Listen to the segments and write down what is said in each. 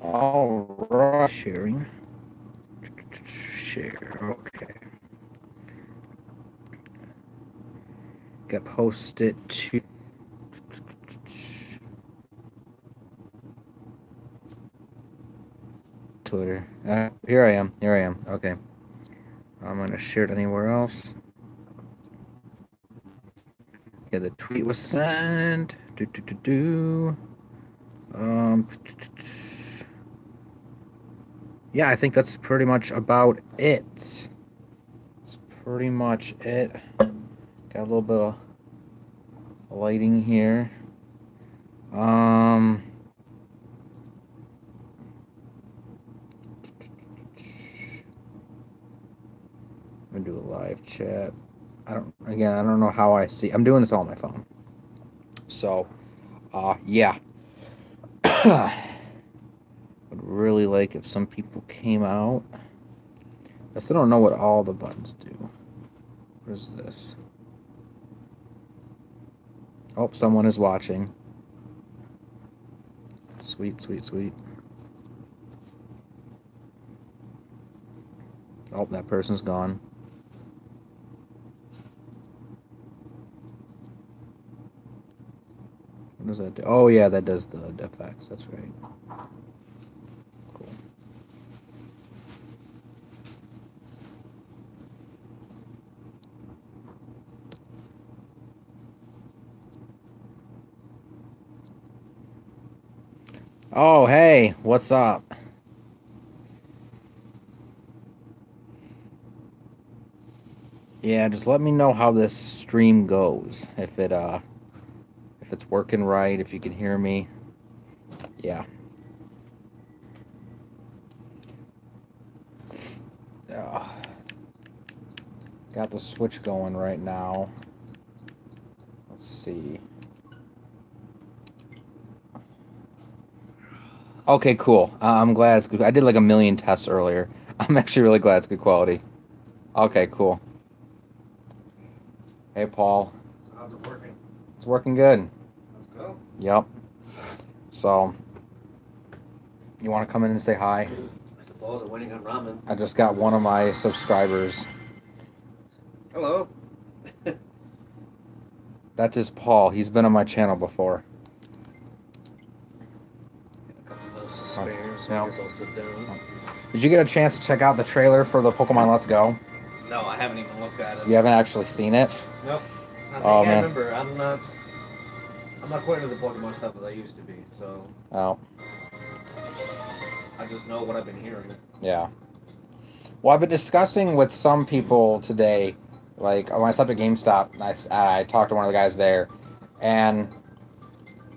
All right, sharing. Share. Okay. Got posted to Twitter. Here I am. Here I am. Okay. I'm gonna share it anywhere else. Yeah, the tweet was sent. Um. Yeah, I think that's pretty much about it. That's pretty much it. Got a little bit of lighting here. I'm gonna do a live chat. I don't know how I see. I'm doing this all on my phone. So, yeah. Would really like if some people came out. I still don't know what all the buttons do. What is this? Oh, someone is watching. Sweet, sweet, sweet. Oh, that person's gone. What does that do? Oh, yeah, that does the effects. That's right. Cool. Oh, hey, what's up? Yeah, just let me know how this stream goes. If it's working right, if you can hear me. Yeah. Uh, got the switch going right now. Let's see. Okay, cool. I'm glad it's good. I did like a million tests earlier. I'm actually really glad it's good quality. Okay, cool. Hey, Paul. How's it working? It's working good. Let's go. Yep. So, you want to come in and say hi? I suppose I'm waiting on ramen. I just got one of my subscribers. Hello. That is Paul. He's been on my channel before. A couple minutes to spare, so Yeah. I guess I'll sit down. Did you get a chance to check out the trailer for the Pokemon Let's Go? No, I haven't even looked at it. You haven't actually seen it? Nope. Oh, I man. remember, I'm not quite into the Pokemon stuff as I used to be, so Oh, I just know what I've been hearing. yeah. Well, I've been discussing with some people today, like when I stopped at GameStop, I talked to one of the guys there, and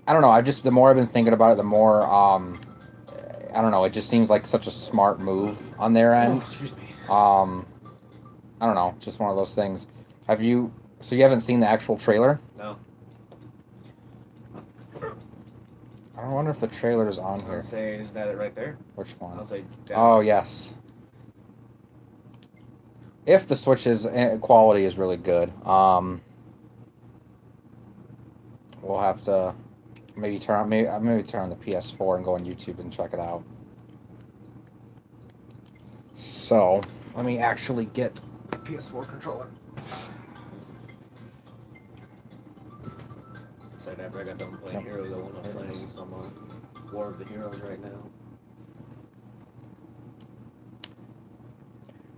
I don't know. The more I've been thinking about it, the more I don't know. It just seems like such a smart move on their end. Oh, excuse me. I don't know. Just one of those things. Have you? So you haven't seen the actual trailer? No. I wonder if the trailer is on here. I'll say, isn't that it right there? Which one? I'll say down. Oh, yes. If the Switch's quality is really good, we'll have to maybe turn on the PS4 and go on YouTube and check it out. So let me actually get the PS4 controller. So after I got done playing Heroes, I want to play some War of the Heroes right now.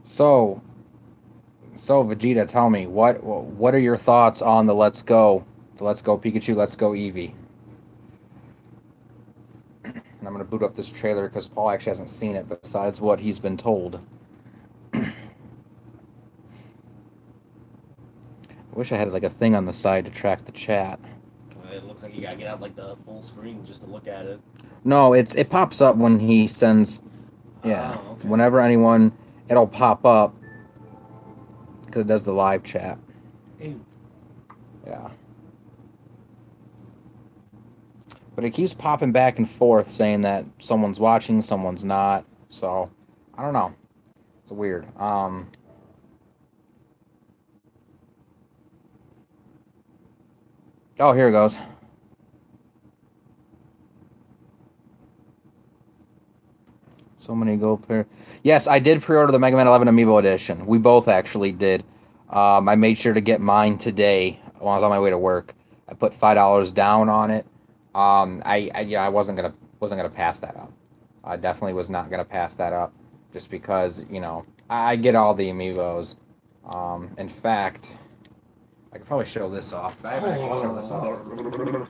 So Vegeta, tell me what are your thoughts on the Let's Go Pikachu, Let's Go Eevee? And I'm gonna boot up this trailer because Paul actually hasn't seen it besides what he's been told. I wish I had like a thing on the side to track the chat. It looks like you gotta get out like the full screen just to look at it. No, it pops up when he sends. Yeah, Oh, okay. whenever anyone, it'll pop up because it does the live chat. Ew. Yeah. But it keeps popping back and forth saying that someone's watching, someone's not. So, I don't know. It's weird. Oh, here it goes. So many gold pair. Yes, I did pre-order the Mega Man 11 Amiibo edition. We both actually did. I made sure to get mine today when I was on my way to work. I put $5 down on it. I wasn't gonna pass that up. I definitely was not gonna pass that up, just because I get all the amiibos. In fact, I could probably show this off. I haven't actually shown this off.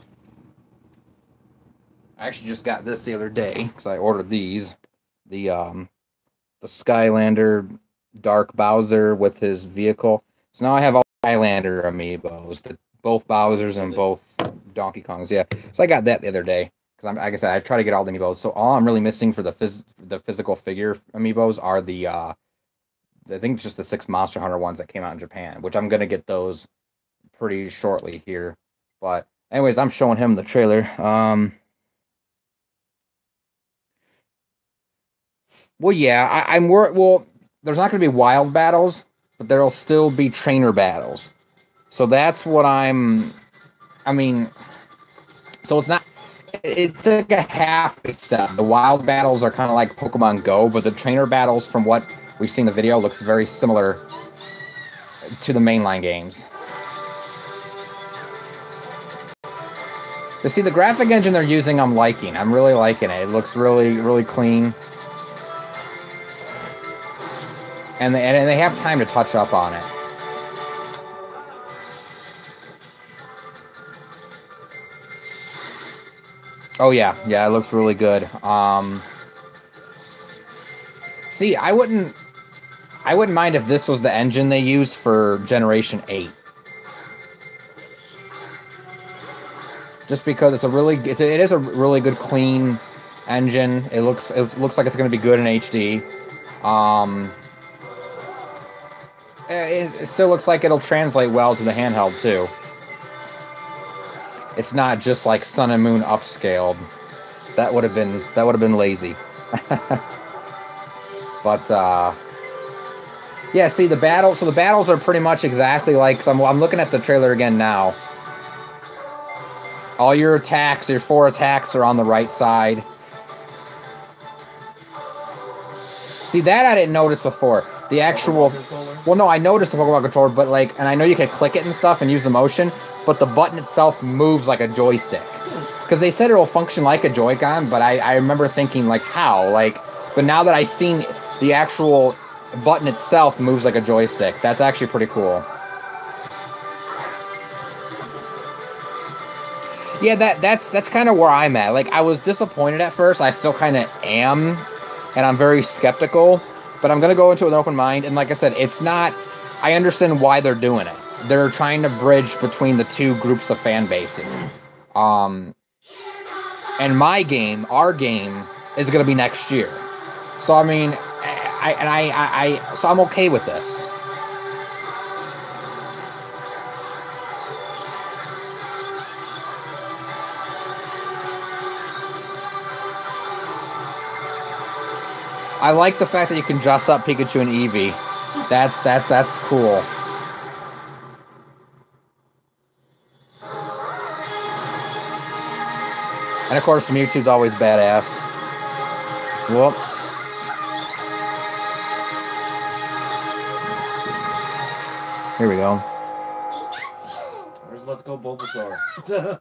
I actually just got this the other day because I ordered these. The Skylander Dark Bowser with his vehicle. So now I have all Skylander amiibos, both Bowsers and both Donkey Kongs. Yeah, so I got that the other day because like I said, I try to get all the amiibos. So all I'm really missing for the physical figure amiibos are I think it's just the 6 Monster Hunter ones that came out in Japan, which I'm gonna get those pretty shortly here. But anyways, I'm showing him the trailer. Well, yeah, I'm worried. Well, there's not going to be wild battles, but there'll still be trainer battles. So that's what I'm. I mean, so it's not. It's like a half step. The wild battles are kind of like Pokemon Go, but the trainer battles, from what we've seen in the video, looks very similar to the mainline games. To see the graphic engine they're using, I'm liking. I'm really liking it. It looks really, really clean. And they have time to touch up on it. Oh yeah, it looks really good. See, I wouldn't mind if this was the engine they use for Generation 8. Just because it is a really good clean engine. It looks like it's going to be good in HD. It still looks like it'll translate well to the handheld too. It's not just like Sun and Moon upscaled. That would have been lazy. But yeah, see the battles are pretty much exactly like I'm looking at the trailer again now. All your 4 attacks are on the right side. See, that I didn't notice before. The actual... Well, no, I noticed the Pokemon controller, but and I know you can click it and stuff and use the motion, but the button itself moves like a joystick. Because they said it will function like a Joy-Con, but I remember thinking, how? But now that I've seen the actual button itself moves like a joystick, that's actually pretty cool. Yeah, that's kind of where I'm at. I was disappointed at first. I still kind of am, and I'm very skeptical. But I'm gonna go into it with an open mind. And like I said, it's not. I understand why they're doing it. They're trying to bridge between the two groups of fan bases. And our game, is gonna be next year. So I mean, so I'm okay with this. I like the fact that you can dress up Pikachu and Eevee. That's cool. And of course, Mewtwo's always badass. Whoop. Let's see. Here we go. Where's Let's Go Bulbasaur?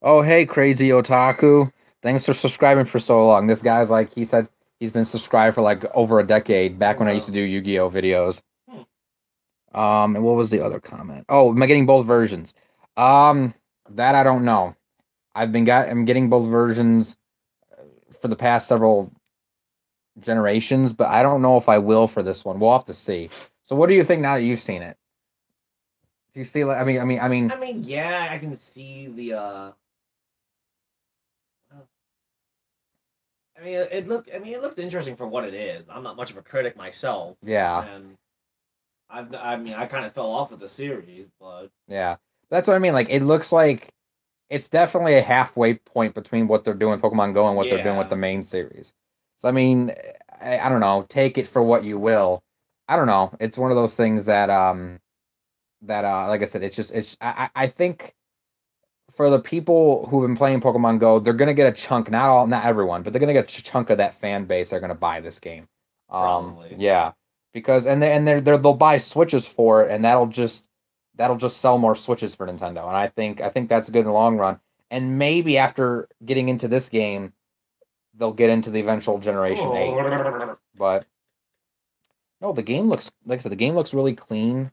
Oh, hey, crazy otaku. Thanks for subscribing for so long. This guy's he said he's been subscribed for over a decade, back when I used to do Yu-Gi-Oh videos. And what was the other comment? Oh, am I getting both versions? That I don't know. I'm getting both versions for the past several generations, but I don't know if I will for this one. We'll have to see. So what do you think now that you've seen it? Do you see I mean, yeah, I can see the it looks interesting for what it is. I'm not much of a critic myself. Yeah. And I kind of fell off with the series, but yeah, that's what I mean. It looks like it's definitely a halfway point between what they're doing with Pokemon Go and what they're doing with the main series. So I mean, I don't know. Take it for what you will. I don't know. It's one of those things that like I said, I think for the people who've been playing Pokemon Go, they're gonna get a chunk, not everyone, but they're gonna get a chunk of that fan base are gonna buy this game. Probably. Yeah, because they'll buy Switches for it, and that'll just sell more Switches for Nintendo, and I think that's good in the long run. And maybe after getting into this game, they'll get into the eventual Generation 8. But no, the game looks like I said, the game looks really clean.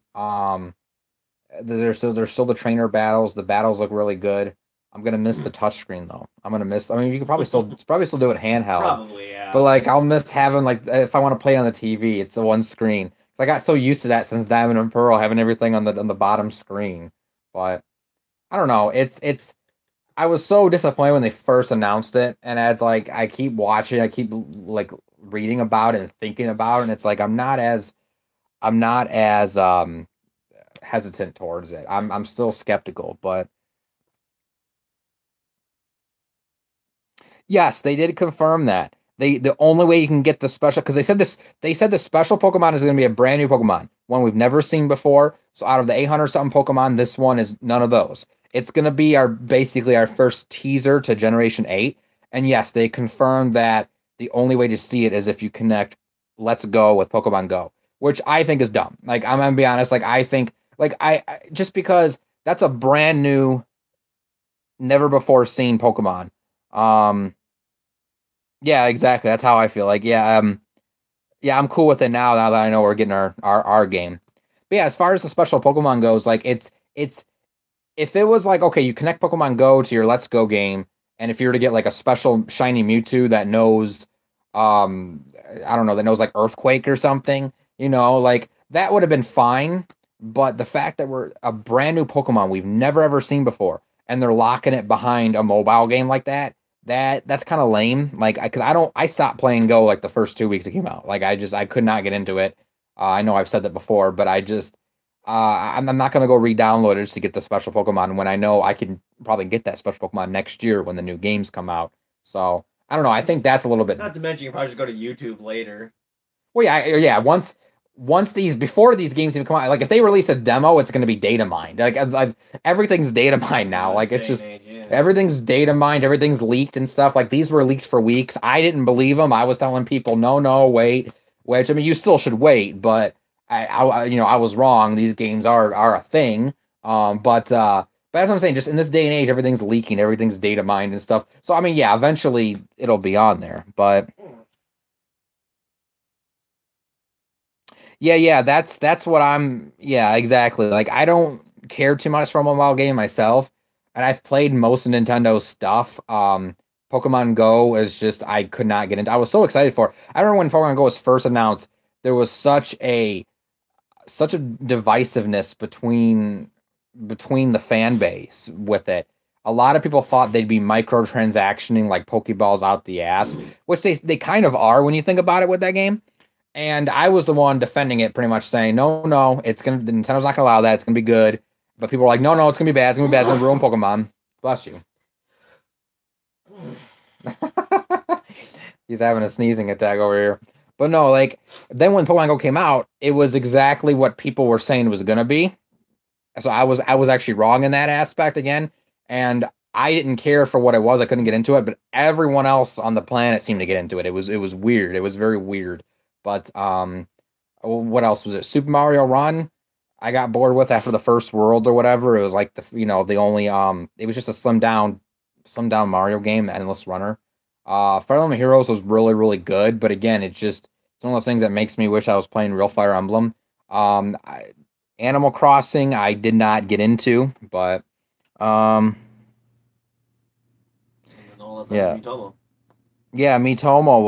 There's still the trainer battles. The battles look really good. I'm gonna miss the touchscreen though. I'm gonna miss. I mean, you can probably still do it handheld. Probably, yeah. But like, I'll miss having like if I want to play on the TV, it's the one screen. I got so used to that since Diamond and Pearl, having everything on the bottom screen. But I don't know. It's. I was so disappointed when they first announced it, and as like I keep watching, I keep like reading about it and thinking about it, and it's like I'm not as hesitant towards it. I'm still skeptical, but yes, they did confirm that. The only way you can get the special because they said the special Pokemon is going to be a brand new Pokemon, one we've never seen before. So out of the 800 something Pokemon, this one is none of those. It's going to be our basically our first teaser to Generation 8. And yes, they confirmed that the only way to see it is if you connect Let's Go with Pokemon Go, which I think is dumb. Like I'm gonna be honest, like I think like I just because that's a brand new, never before seen Pokemon. Um, yeah, exactly. That's how I feel. Like, yeah, I'm cool with it now that I know we're getting our game. But yeah, as far as the special Pokemon goes, like it's if it was like okay, you connect Pokemon Go to your Let's Go game, and if you were to get like a special shiny Mewtwo that knows, I don't know, that knows like Earthquake or something, like that would have been fine. But the fact that we're a brand new Pokemon we've never ever seen before, and they're locking it behind a mobile game like that's kind of lame. Like, because I stopped playing Go like the first 2 weeks it came out. Like, I could not get into it. I know I've said that before, but I'm not gonna go re-download it just to get the special Pokemon when I know I can probably get that special Pokemon next year when the new games come out. So I don't know. I think that's a little bit. Not to mention, you probably just go to YouTube later. Well, yeah. Once before these games even come out, like if they release a demo, it's going to be data mined. Like everything's data mined now. Like it's just everything's data mined, everything's leaked and stuff. Like these were leaked for weeks. I didn't believe them. I was telling people, no, wait. Which I mean, you still should wait, but I was wrong. These games are a thing. But that's what I'm saying. Just in this day and age, everything's leaking, everything's data mined and stuff. So I mean, yeah, eventually it'll be on there, but. Yeah, that's what I'm. Yeah, exactly. Like I don't care too much for a mobile game myself, and I've played most of Nintendo stuff. Pokemon Go is just I could not get into. I was so excited for it. I remember when Pokemon Go was first announced, there was such a divisiveness between the fan base with it. A lot of people thought they'd be microtransactioning like Pokeballs out the ass, which they kind of are when you think about it with that game. And I was the one defending it, pretty much saying, no, Nintendo's not gonna allow that. It's gonna be good. But people were like, no, it's gonna be bad. It's gonna be bad. It's gonna ruin Pokemon. Bless you. He's having a sneezing attack over here. But no, like then when Pokemon Go came out, it was exactly what people were saying it was gonna be. So I was actually wrong in that aspect again, and I didn't care for what it was. I couldn't get into it, but everyone else on the planet seemed to get into it. It was weird. It was very weird. But what else was it? Super Mario Run. I got bored with after the first world or whatever. It was like the only it was just a slimmed down Mario game, Endless Runner. Fire Emblem Heroes was really really good, but again, it's one of those things that makes me wish I was playing real Fire Emblem. Um, I, Animal Crossing I did not get into, but yeah. Yeah, Miitomo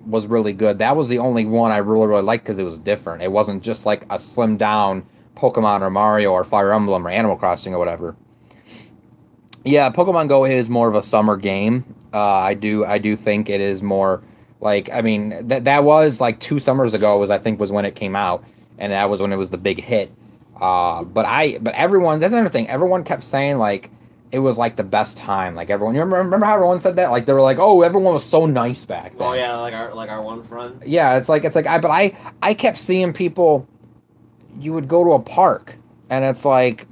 was really good. That was the only one I really really liked because it was different. It wasn't just like a slimmed down Pokemon or Mario or Fire Emblem or Animal Crossing or whatever. Yeah, Pokemon Go is more of a summer game. I do think it is more like I mean that was like 2 summers ago was when it came out, and that was when it was the big hit. But everyone, that's another thing. Everyone kept saying like it was like the best time. Like everyone, you remember how everyone said that? Like they were like, oh, everyone was so nice back then. Oh yeah, like our one friend. Yeah, it's like I kept seeing people. You would go to a park, and it's like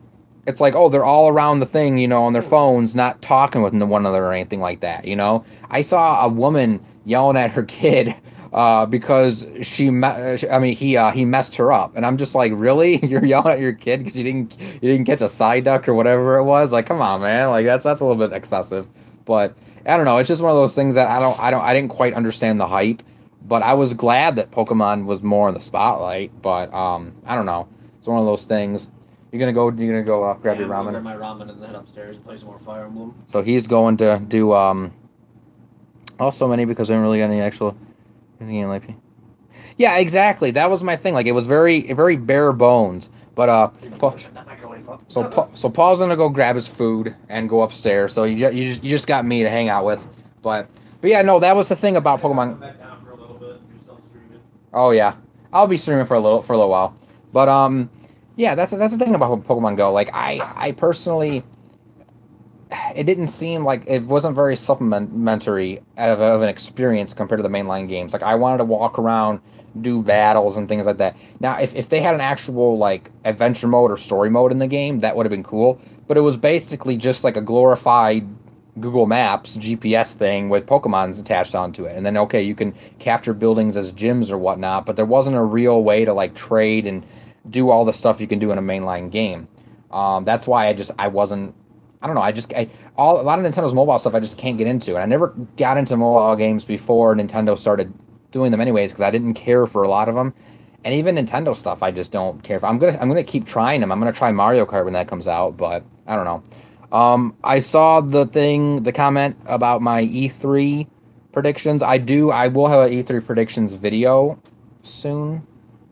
it's like, oh, they're all around the thing, on their phones, not talking with one another or anything like that. I saw a woman yelling at her kid because he messed her up, and I'm just like, really? You're yelling at your kid because you didn't catch a side duck or whatever it was? Like, come on, man! Like that's a little bit excessive, but I don't know. It's just one of those things that I didn't quite understand the hype, but I was glad that Pokemon was more in the spotlight. But I don't know. It's one of those things. You're gonna go grab your I'm gonna ramen. grab my ramen and then head upstairs and play some more Fire Emblem. So he's going to do also many because we didn't really get any actual anything in like. Yeah, exactly. That was my thing. Like it was very bare bones. But Shut that microwave up. so Paul's gonna go grab his food and go upstairs. So you just got me to hang out with. But yeah, no, that was the thing about Pokemon. Come back down for a little bit. You're still streaming. Oh yeah, I'll be streaming for a little while. But yeah, that's the thing about Pokemon Go. Like I personally, it didn't seem like it wasn't very supplementary of an experience compared to the mainline games. Like I wanted to walk around, do battles and things like that. Now, if they had an actual like adventure mode or story mode in the game, that would have been cool. But it was basically just like a glorified Google Maps GPS thing with Pokemon's attached onto it. And then okay, you can capture buildings as gyms or whatnot, but there wasn't a real way to like trade and do all the stuff you can do in a mainline game. That's why I wasn't. I don't know. A lot of Nintendo's mobile stuff I just can't get into, and I never got into mobile games before Nintendo started doing them anyways because I didn't care for a lot of them, and even Nintendo stuff I just don't care for. I'm gonna keep trying them. I'm gonna try Mario Kart when that comes out, but I don't know. I saw the comment about my E3 predictions. I will have an E3 predictions video soon,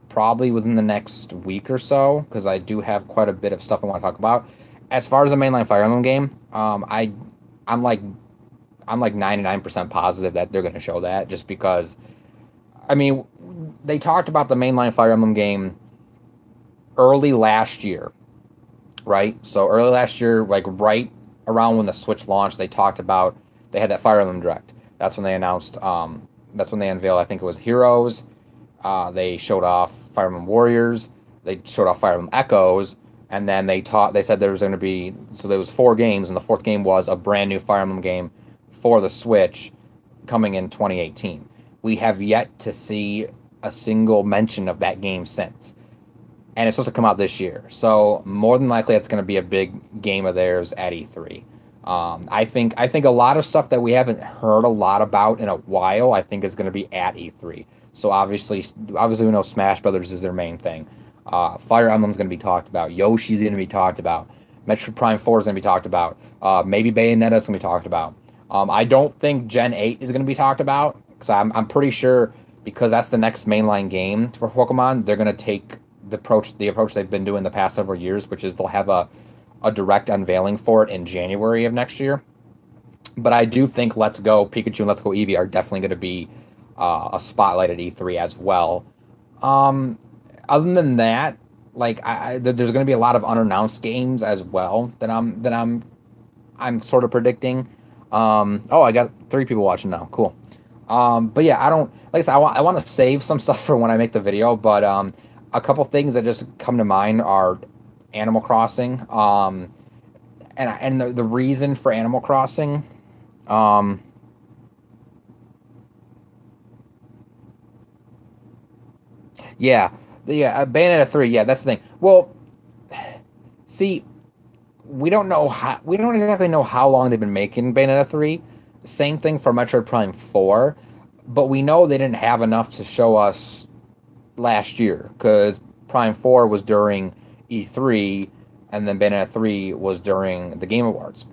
probably within the next week or so, because I do have quite a bit of stuff I want to talk about. As far as the mainline Fire Emblem game, I'm like 99% positive that they're going to show that, just because. I mean, they talked about the mainline Fire Emblem game early last year, right? So early last year, like right around when the Switch launched, they had that Fire Emblem Direct. That's when they announced. That's when they unveiled. I think it was Heroes. They showed off Fire Emblem Warriors. They showed off Fire Emblem Echoes, and then they said there was going to be, so there was 4 games, and the 4th game was a brand new Fire Emblem game for the Switch coming in 2018. We have yet to see a single mention of that game since, and it's supposed to come out this year. So more than likely, it's going to be a big game of theirs at E3. I think a lot of stuff that we haven't heard a lot about in a while, I think is going to be at E3. So obviously we know Smash Brothers is their main thing. Fire Emblem's going to be talked about. Yoshi's going to be talked about. Metroid Prime 4 is going to be talked about. Maybe Bayonetta's going to be talked about. I don't think Gen 8 is going to be talked about, because I'm pretty sure, because that's the next mainline game for Pokemon, they're going to take the approach they've been doing the past several years, which is they'll have a direct unveiling for it in January of next year. But I do think Let's Go Pikachu and Let's Go Eevee are definitely going to be a spotlight at E3 as well. Other than that, like there's going to be a lot of unannounced games as well that I'm sort of predicting. Oh, I got 3 people watching now. Cool. But yeah, I don't, like I said, I want to save some stuff for when I make the video. But a couple things that just come to mind are Animal Crossing. And the reason for Animal Crossing. Yeah, Bayonetta 3. Yeah, that's the thing. Well, see, we don't exactly know how long they've been making Bayonetta 3. Same thing for Metroid Prime 4, but we know they didn't have enough to show us last year, because Prime 4 was during E3, and then Bayonetta 3 was during the Game Awards.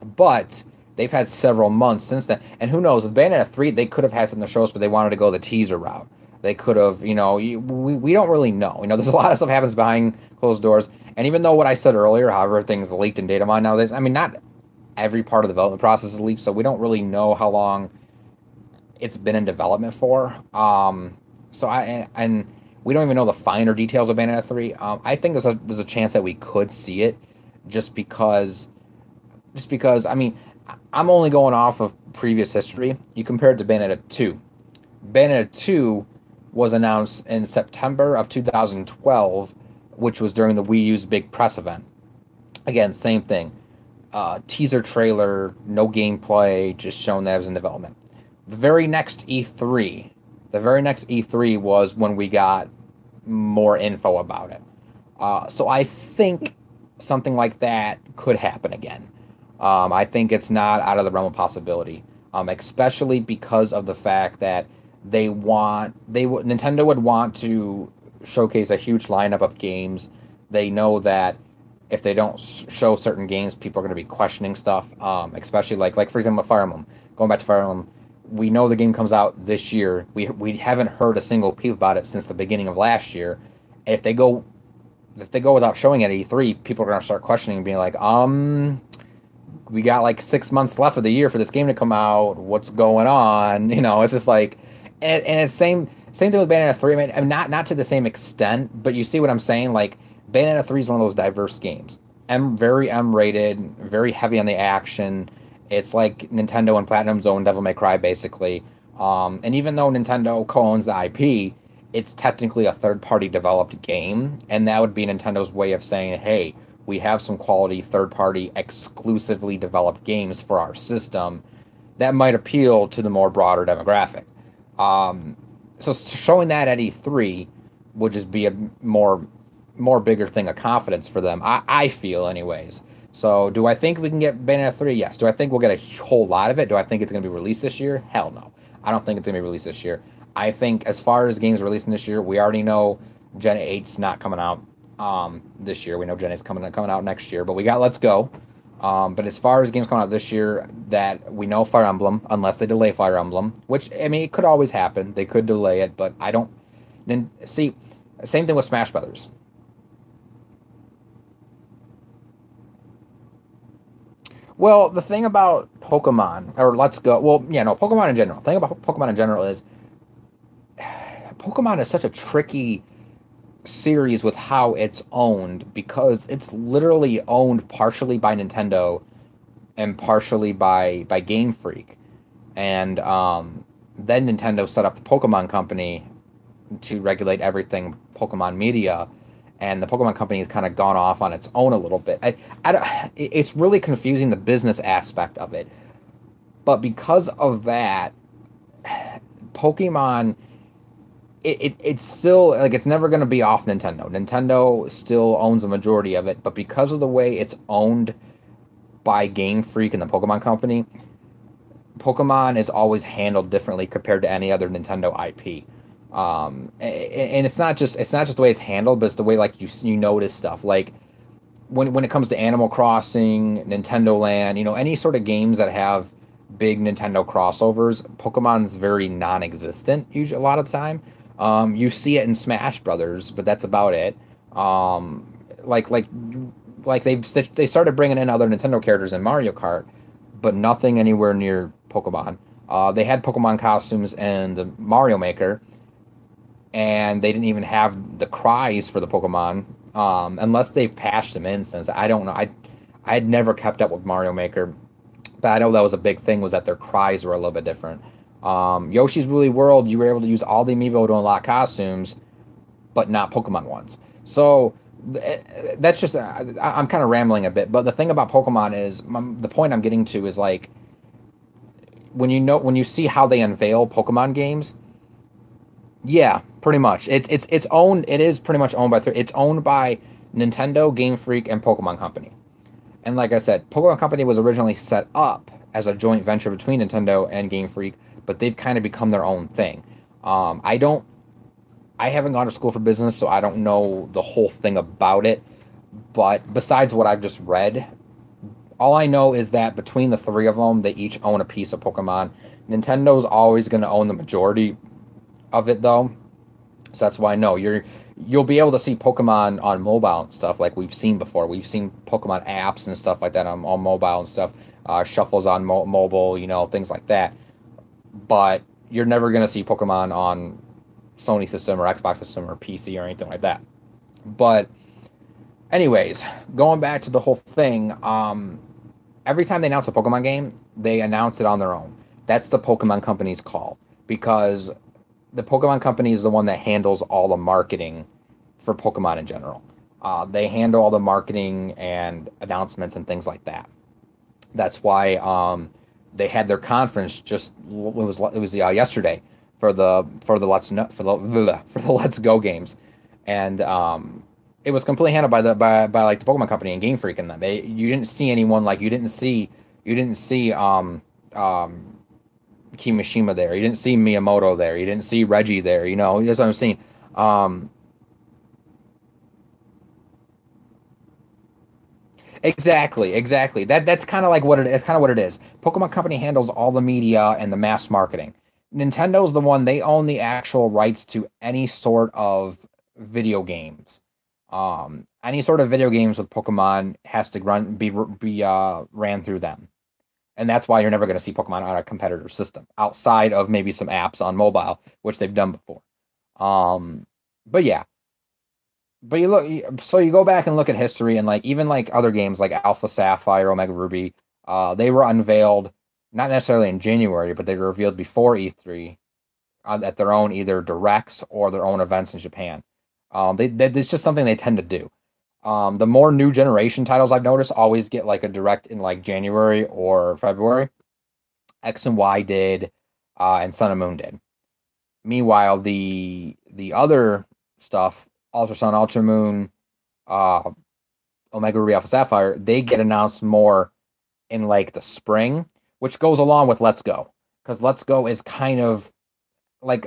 But they've had several months since then, and who knows, with Bayonetta 3, they could have had something to show us, but they wanted to go the teaser route. They could have, we don't really know. There's a lot of stuff happens behind closed doors. And even though what I said earlier, how everything's leaked in data mine nowadays, I mean, not every part of the development process is leaked, so we don't really know how long it's been in development for. And we don't even know the finer details of Bayonetta 3. I think there's a chance that we could see it, just because, I mean, I'm only going off of previous history. You compare it to Bayonetta 2. Bayonetta 2 was announced in September of 2012, which was during the Wii U's big press event. Again, same thing. Teaser trailer, no gameplay, just showing that it was in development. The very next E3, the very next E3 was when we got more info about it. So I think something like that could happen again. I think it's not out of the realm of possibility, especially because of the fact that Nintendo would want to showcase a huge lineup of games. They know that if they don't show certain games, people are going to be questioning stuff. Especially like for example, Fire Emblem. Going back to Fire Emblem, we know the game comes out this year. We haven't heard a single peep about it since the beginning of last year. If they go without showing it at E3, people are going to start questioning and being like, we got like 6 months left of the year for this game to come out. What's going on? It's just like, and it's same thing with Bayonetta 3. I mean, not to the same extent, but you see what I'm saying? Like, Bayonetta 3 is one of those diverse games. Very M rated, very heavy on the action. It's like Nintendo and Platinum's own Devil May Cry, basically. And even though Nintendo co-owns the IP, it's technically a third-party developed game, and that would be Nintendo's way of saying, "Hey, we have some quality third-party exclusively developed games for our system that might appeal to the more broader demographic." So showing that at E3 would just be a more bigger thing of confidence for them. I feel anyways. So do I think we can get Bayonetta 3? Yes. Do I think we'll get a whole lot of it? Do I think it's going to be released this year? Hell no. I don't think it's going to be released this year. I think as far as games releasing this year, we already know Gen 8's not coming out this year. We know Gen 8's coming out next year, but we got Let's Go. But as far as games coming out this year, that we know Fire Emblem, unless they delay Fire Emblem, which, I mean, it could always happen. They could delay it, but I don't. Then see, same thing with Smash Brothers. Well, the thing about Pokemon, or Let's Go, well, yeah, no, Pokemon in general. The thing about Pokemon in general is Pokemon is such a tricky series with how it's owned because it's literally owned partially by Nintendo and partially by Game Freak. And then Nintendo set up the Pokemon Company to regulate everything Pokemon media, and the Pokemon Company has kind of gone off on its own a little bit. It's really confusing the business aspect of it, but because of that, Pokemon, it's still like it's never going to be off Nintendo. Nintendo still owns a majority of it, but because of the way it's owned by Game Freak and the Pokemon Company, Pokemon is always handled differently compared to any other Nintendo IP. And it's not just the way it's handled, but it's the way like you notice stuff like when it comes to Animal Crossing, Nintendo Land, any sort of games that have big Nintendo crossovers, Pokemon's very non-existent usually a lot of the time. You see it in Smash Brothers, but that's about it. Like like like they started bringing in other Nintendo characters in Mario Kart, but nothing anywhere near Pokemon. They had Pokemon costumes in the Mario Maker, and they didn't even have the cries for the Pokemon, unless they've patched them in since. I don't know. I had never kept up with Mario Maker, but I know that was a big thing was that their cries were a little bit different. Yoshi's Woolly World, you were able to use all the amiibo to unlock costumes, but not Pokemon ones. So that's just I'm kind of rambling a bit, but the thing about Pokemon is the point I'm getting to is like when you see how they unveil Pokemon games. Yeah, pretty much. It's owned. It is pretty much owned by three. It's owned by Nintendo, Game Freak, and Pokemon Company. And like I said, Pokemon Company was originally set up as a joint venture between Nintendo and Game Freak, but they've kind of become their own thing. I don't. I haven't gone to school for business, so I don't know the whole thing about it. But besides what I've just read, all I know is that between the three of them, they each own a piece of Pokemon. Nintendo's always going to own the majority of it, though. So that's why I know you'll be able to see Pokemon on mobile and stuff like we've seen before. We've seen Pokemon apps and stuff like that on mobile and stuff. Shuffles on mobile, things like that. But you're never going to see Pokemon on Sony system or Xbox system or PC or anything like that. But anyways, going back to the whole thing, every time they announce a Pokemon game, they announce it on their own. That's the Pokemon Company's call because the Pokemon Company is the one that handles all the marketing for Pokemon in general. They handle all the marketing and announcements and things like that. That's why they had their conference just it was yesterday for the for the Let's Go games, and it was completely handled by like the Pokemon Company and Game Freak and them. You didn't see anyone like you didn't see Kimishima there. You didn't see Miyamoto there. You didn't see Reggie there. That's what I'm saying. Um, exactly. That's kind of like what it. It's kind of what it is. Pokemon Company handles all the media and the mass marketing. Nintendo's the one, they own the actual rights to any sort of video games. Any sort of video games with Pokemon has to ran through them, and that's why you're never going to see Pokemon on a competitor system outside of maybe some apps on mobile, which they've done before. But yeah, but you go back and look at history, and like even like other games like Alpha Sapphire, Omega Ruby, they were unveiled not necessarily in January, but they were revealed before E3 at their own either directs or their own events in Japan. It's just something they tend to do. The more new generation titles I've noticed always get like a direct in like January or February. X and Y did, and Sun and Moon did. Meanwhile, the other stuff, Ultra Sun, Ultra Moon, uh, Omega Ruby, Alpha Sapphire, they get announced more in like the spring, which goes along with Let's Go, because Let's Go is kind of like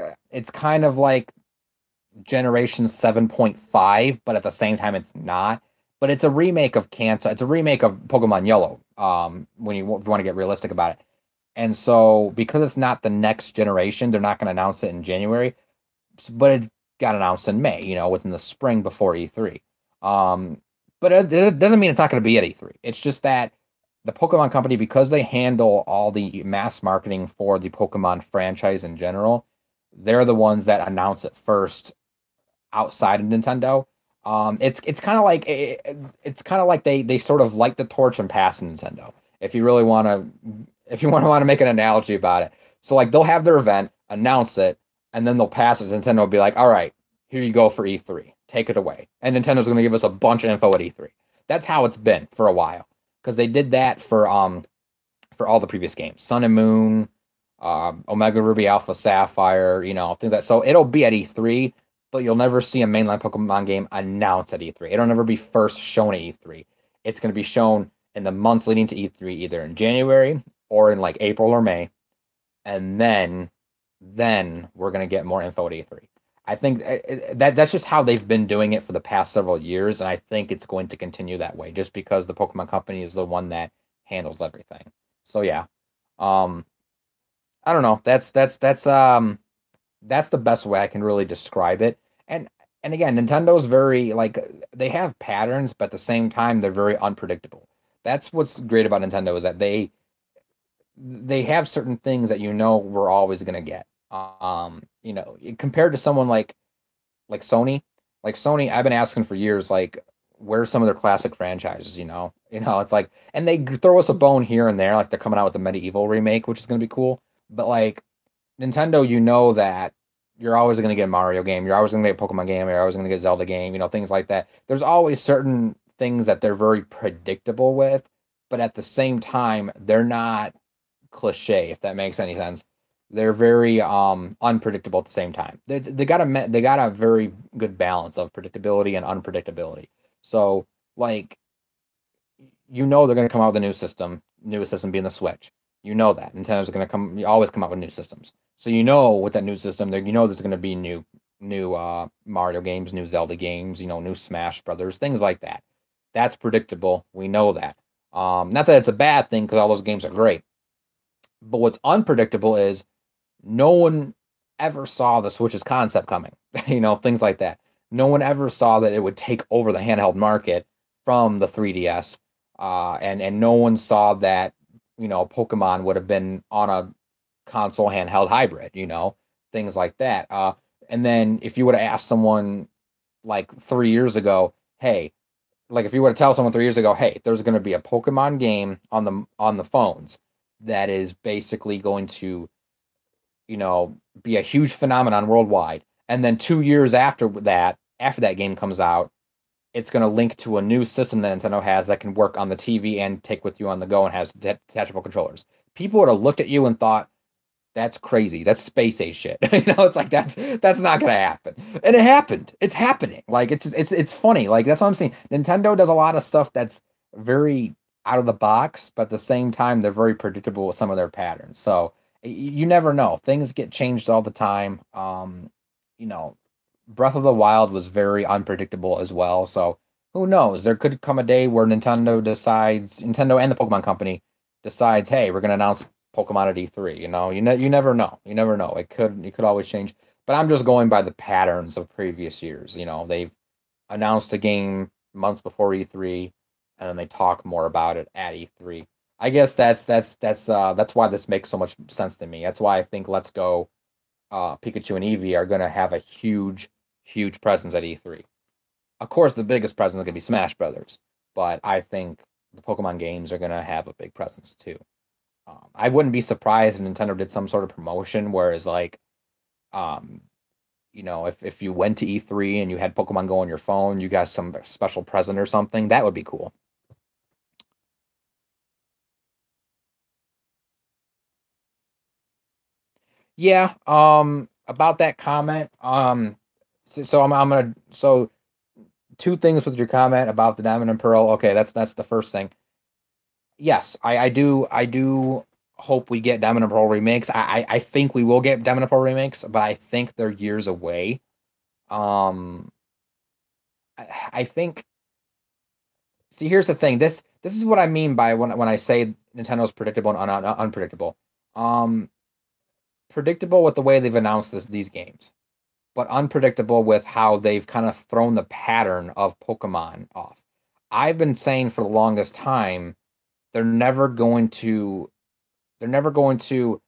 Generation 7.5, but at the same time it's not. But it's a remake of Kanto. It's a remake of Pokemon Yellow. When you want to get realistic about it, and so because it's not the next generation, they're not going to announce it in January, but it got announced in May. Within the spring before E3. Um, but it doesn't mean it's not going to be at E3. It's just that the Pokemon Company, because they handle all the mass marketing for the Pokemon franchise in general, they're the ones that announce it first outside of Nintendo. It's kind of like they sort of light the torch and pass Nintendo. If you really want to, if you want to make an analogy about it, so like they'll have their event, announce it, and then they'll pass it. Nintendo will be like, "All right, here you go for E3, take it away," and Nintendo's going to give us a bunch of info at E3. That's how it's been for a while because they did that for all the previous games, Sun and Moon, Omega Ruby, Alpha Sapphire, things like that. So it'll be at E3, but you'll never see a mainline Pokemon game announced at E3. It'll never be first shown at E3. It's going to be shown in the months leading to E3, either in January or in like April or May, and then we're going to get more info at E3. I think that's just how they've been doing it for the past several years, and I think it's going to continue that way, just because the Pokemon Company is the one that handles everything. So yeah, um, I don't know. That's the best way I can really describe it. And and again, Nintendo's very like they have patterns, but at the same time they're very unpredictable. That's what's great about Nintendo is that they have certain things that we're always gonna get. Compared to someone like Sony, I've been asking for years, like, where's some of their classic franchises? It's like, and they throw us a bone here and there, like they're coming out with the Medieval remake, which is gonna be cool. But like Nintendo, that you're always going to get a Mario game, you're always going to get a Pokemon game, you're always going to get a Zelda game, things like that. There's always certain things that they're very predictable with, but at the same time, they're not cliche, if that makes any sense. They're very unpredictable at the same time. They got a very good balance of predictability and unpredictability. So like they're going to come out with a newest system being the Switch. That Nintendo's going to always come out with new systems. So with that new system, there there's going to be new Mario games, new Zelda games, new Smash Brothers, things like that. That's predictable. We know that. Not that it's a bad thing because all those games are great. But what's unpredictable is no one ever saw the Switch's concept coming. Things like that. No one ever saw that it would take over the handheld market from the 3DS. And no one saw that Pokemon would have been on a console handheld hybrid, things like that. And then if you would have asked someone like 3 years ago, hey, like if you were to tell someone 3 years ago, hey, there's going to be a Pokemon game on the phones that is basically going to, be a huge phenomenon worldwide, and then 2 years after that game comes out, it's going to link to a new system that Nintendo has that can work on the TV and take with you on the go and has detachable controllers. People would have looked at you and thought, that's crazy. That's space age shit. It's like that's not gonna happen. And it happened. It's happening. Like it's funny. Like that's what I'm saying. Nintendo does a lot of stuff that's very out of the box, but at the same time they're very predictable with some of their patterns. So you never know. Things get changed all the time. You know, Breath of the Wild was very unpredictable as well. So who knows? There could come a day where Nintendo and the Pokemon Company decides, hey, we're gonna announce Pokemon at E3. You never know. You never know. It could always change. But I'm just going by the patterns of previous years. They've announced a game months before E3, and then they talk more about it at E3. I guess that's why this makes so much sense to me. That's why I think Let's Go, Pikachu and Eevee are gonna have a huge presence at E3. Of course, the biggest presence is gonna be Smash Brothers, but I think the Pokemon games are gonna have a big presence too. I wouldn't be surprised if Nintendo did some sort of promotion, whereas like, um, if you went to E3 and you had Pokemon Go on your phone, you got some special present or something, that would be cool. Yeah. About that comment. So I'm gonna so two things with your comment about the Diamond and Pearl. Okay, that's the first thing. Yes, I do hope we get Diamond and Pearl remakes. I think we will get Diamond and Pearl remakes, but I think they're years away. Um, I think. See, here's the thing. This is what I mean by when I say Nintendo's predictable and unpredictable. Um, Predictable with the way they've announced these games, but unpredictable with how they've kind of thrown the pattern of Pokemon off. I've been saying for the longest time they're never going to they're never going to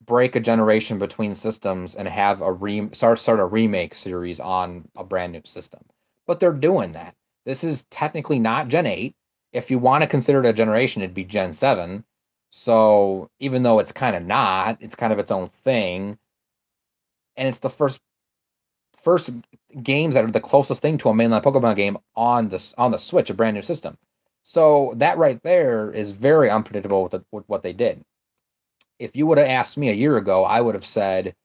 break a generation between systems and have start a remake series on a brand new system. But they're doing that. This is technically not Gen 8. If you want to consider it a generation, it'd be Gen 7. So even though it's kind of not, it's kind of its own thing. And it's the first games that are the closest thing to a mainline Pokemon game on the Switch, a brand new system. So that right there is very unpredictable with what they did. If you would have asked me a year ago, I would have said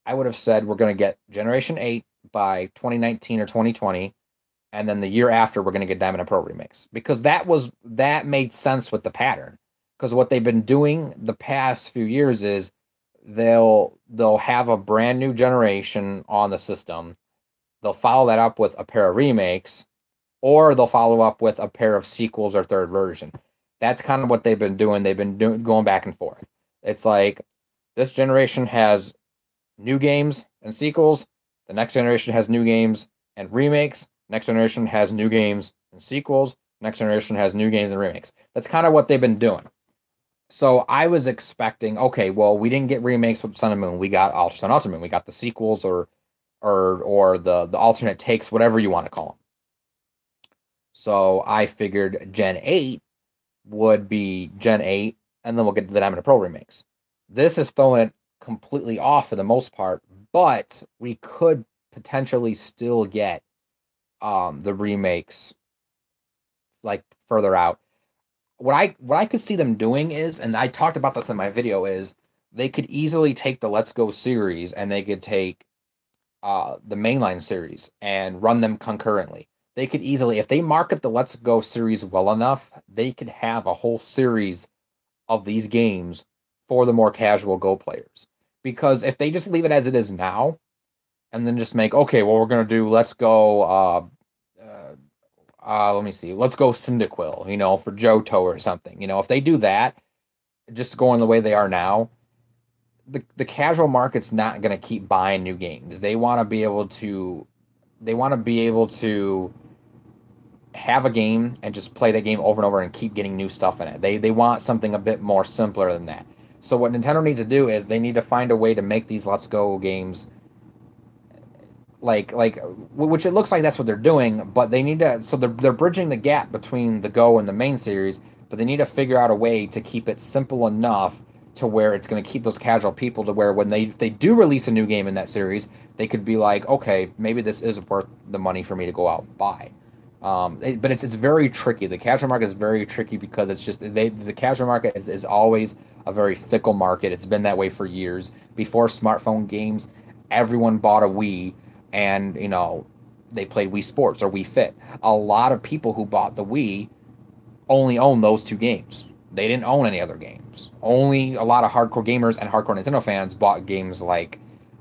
we're going to get Generation 8 by 2019 or 2020, and then the year after we're going to get Diamond and Pearl remakes, because that made sense with the pattern. Because what they've been doing the past few years is they'll have a brand new generation on the system. They'll follow that up with a pair of remakes, or they'll follow up with a pair of sequels or third version. That's kind of what they've been doing. They've been going back and forth. It's like this generation has new games and sequels. The next generation has new games and remakes. Next generation has new games and sequels. Next generation has new games and remakes. That's kind of what they've been doing. So I was expecting, okay, well, we didn't get remakes with Sun and Moon. We got Ultra Sun, Ultra Moon. We got the sequels or the alternate takes, whatever you want to call them. So I figured Gen 8 would be Gen 8, and then we'll get to the Diamond and Pearl remakes. This is throwing it completely off for the most part, but we could potentially still get the remakes like further out. What I could see them doing is, and I talked about this in my video, is they could easily take the Let's Go series and they could take the mainline series and run them concurrently. They could easily, if they market the Let's Go series well enough, they could have a whole series of these games for the more casual Go players. Because if they just leave it as it is now, and then just make, okay, well, we're gonna do Let's Go. Let me see. Let's go Cyndaquil, for Johto or something. If they do that, just going the way they are now, the casual market's not gonna keep buying new games. They want to be able to. They want to be able to have a game and just play that game over and over and keep getting new stuff in it. They want something a bit more simpler than that. So what Nintendo needs to do is they need to find a way to make these Let's Go games like which it looks like that's what they're doing, but they need to, so they're bridging the gap between the Go and the main series, but they need to figure out a way to keep it simple enough to where it's going to keep those casual people to where when they do release a new game in that series, they could be like, okay, maybe this is worth the money for me to go out and buy. But it's very tricky. The casual market is very tricky because it's just the casual market is always a very fickle market. It's been that way for years. Before smartphone games, everyone bought a Wii, and they played Wii Sports or Wii Fit. A lot of people who bought the Wii only own those two games. They didn't own any other games. Only a lot of hardcore gamers and hardcore Nintendo fans bought games like,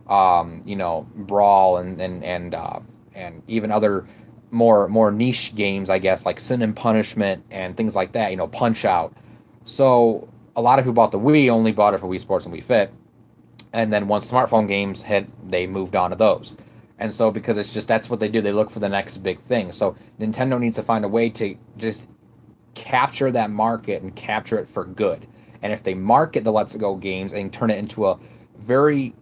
Brawl and even other more niche games, I guess, like Sin and Punishment and things like that. Punch Out. So a lot of people bought the Wii only bought it for Wii Sports and Wii Fit, and then once smartphone games hit, they moved on to those. And so because it's just that's what they do, they look for the next big thing. So Nintendo needs to find a way to just capture that market and capture it for good. And if they market the Let's Go games and turn it into a very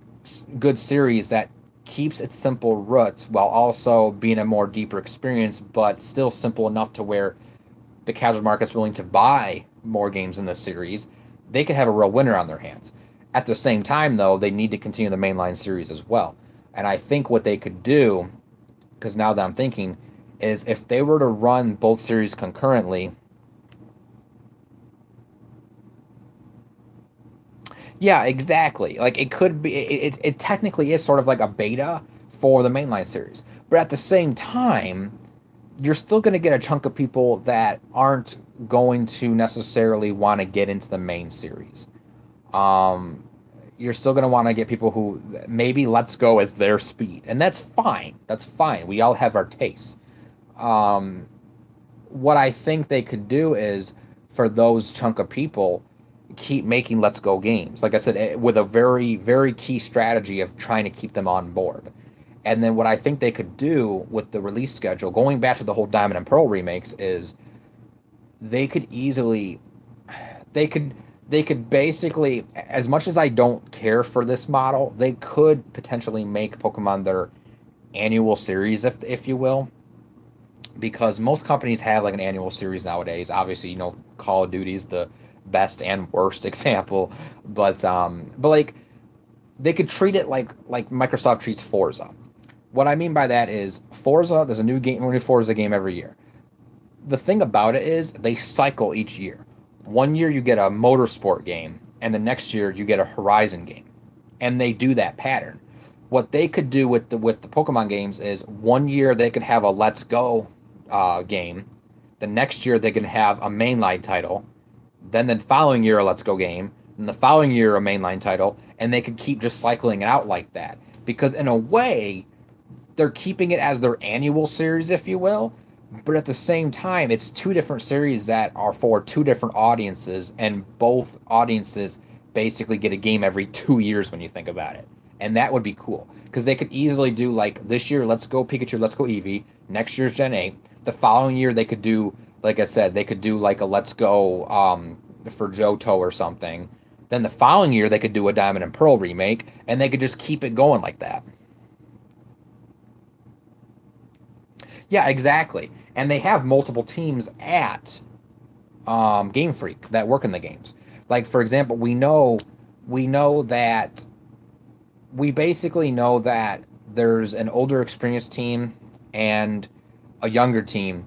good series that keeps its simple roots while also being a more deeper experience, but still simple enough to where the casual market's willing to buy more games in this series, they could have a real winner on their hands. At the same time, though, they need to continue the mainline series as well. And I think what they could do, because now that I'm thinking, is if they were to run both series concurrently. Yeah, exactly. Like it could be. It technically is sort of like a beta for the mainline series, but at the same time, you're still going to get a chunk of people that aren't going to necessarily want to get into the main series. Um, you're still going to want to get people who maybe Let's Go as their speed, and that's fine. That's fine. We all have our tastes. Um, what I think they could do is for those chunk of people keep making Let's Go games. Like I said, with a very, very key strategy of trying to keep them on board. And then what I think they could do with the release schedule, going back to the whole Diamond and Pearl remakes, is they could easily, they could, they could basically, as much as I don't care for this model, they could potentially make Pokemon their annual series, if you will, because most companies have like an annual series nowadays. Obviously, Call of Duty is the best and worst example, but like they could treat it like Microsoft treats Forza. What I mean by that is Forza, there's a new Forza game every year. The thing about it is they cycle each year. One year you get a motorsport game, and the next year you get a Horizon game, and they do that pattern. What they could do with the Pokemon games is one year they could have a Let's Go game, the next year they can have a mainline title, then the following year a Let's Go game, and the following year a mainline title, and they could keep just cycling it out like that. Because in a way, they're keeping it as their annual series, if you will, but at the same time, it's two different series that are for two different audiences, and both audiences basically get a game every 2 years when you think about it. And that would be cool. Because they could easily do, like, this year, Let's Go Pikachu, Let's Go Eevee, next year's Gen 8. The following year, they could do, like I said, they could do, like, a Let's Go for Johto or something. Then the following year, they could do a Diamond and Pearl remake, and they could just keep it going like that. Yeah, exactly. And they have multiple teams at Game Freak that work in the games. Like for example, we know that we basically know that there's an older experienced team and a younger team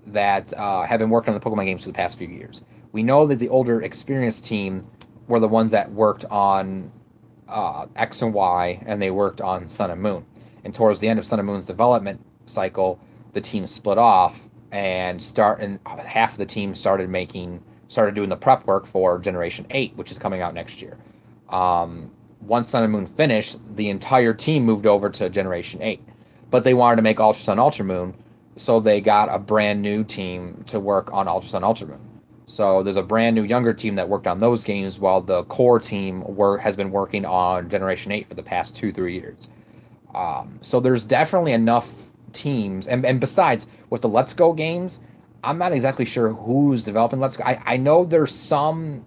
that have been working on the Pokemon games for the past few years. We know that the older experienced team were the ones that worked on X and Y, and they worked on Sun and Moon. And towards the end of Sun and Moon's development cycle, the team split off and half of the team started doing the prep work for Generation 8, which is coming out next year. Once Sun and Moon finished, the entire team moved over to Generation 8. But they wanted to make Ultra Sun Ultra Moon, so they got a brand new team to work on Ultra Sun Ultra Moon. So there's a brand new younger team that worked on those games, while the core team has been working on Generation 8 for the past 2-3 years. So there's definitely enough teams, and besides, with the Let's Go games, I'm not exactly sure who's developing Let's Go. I know there's some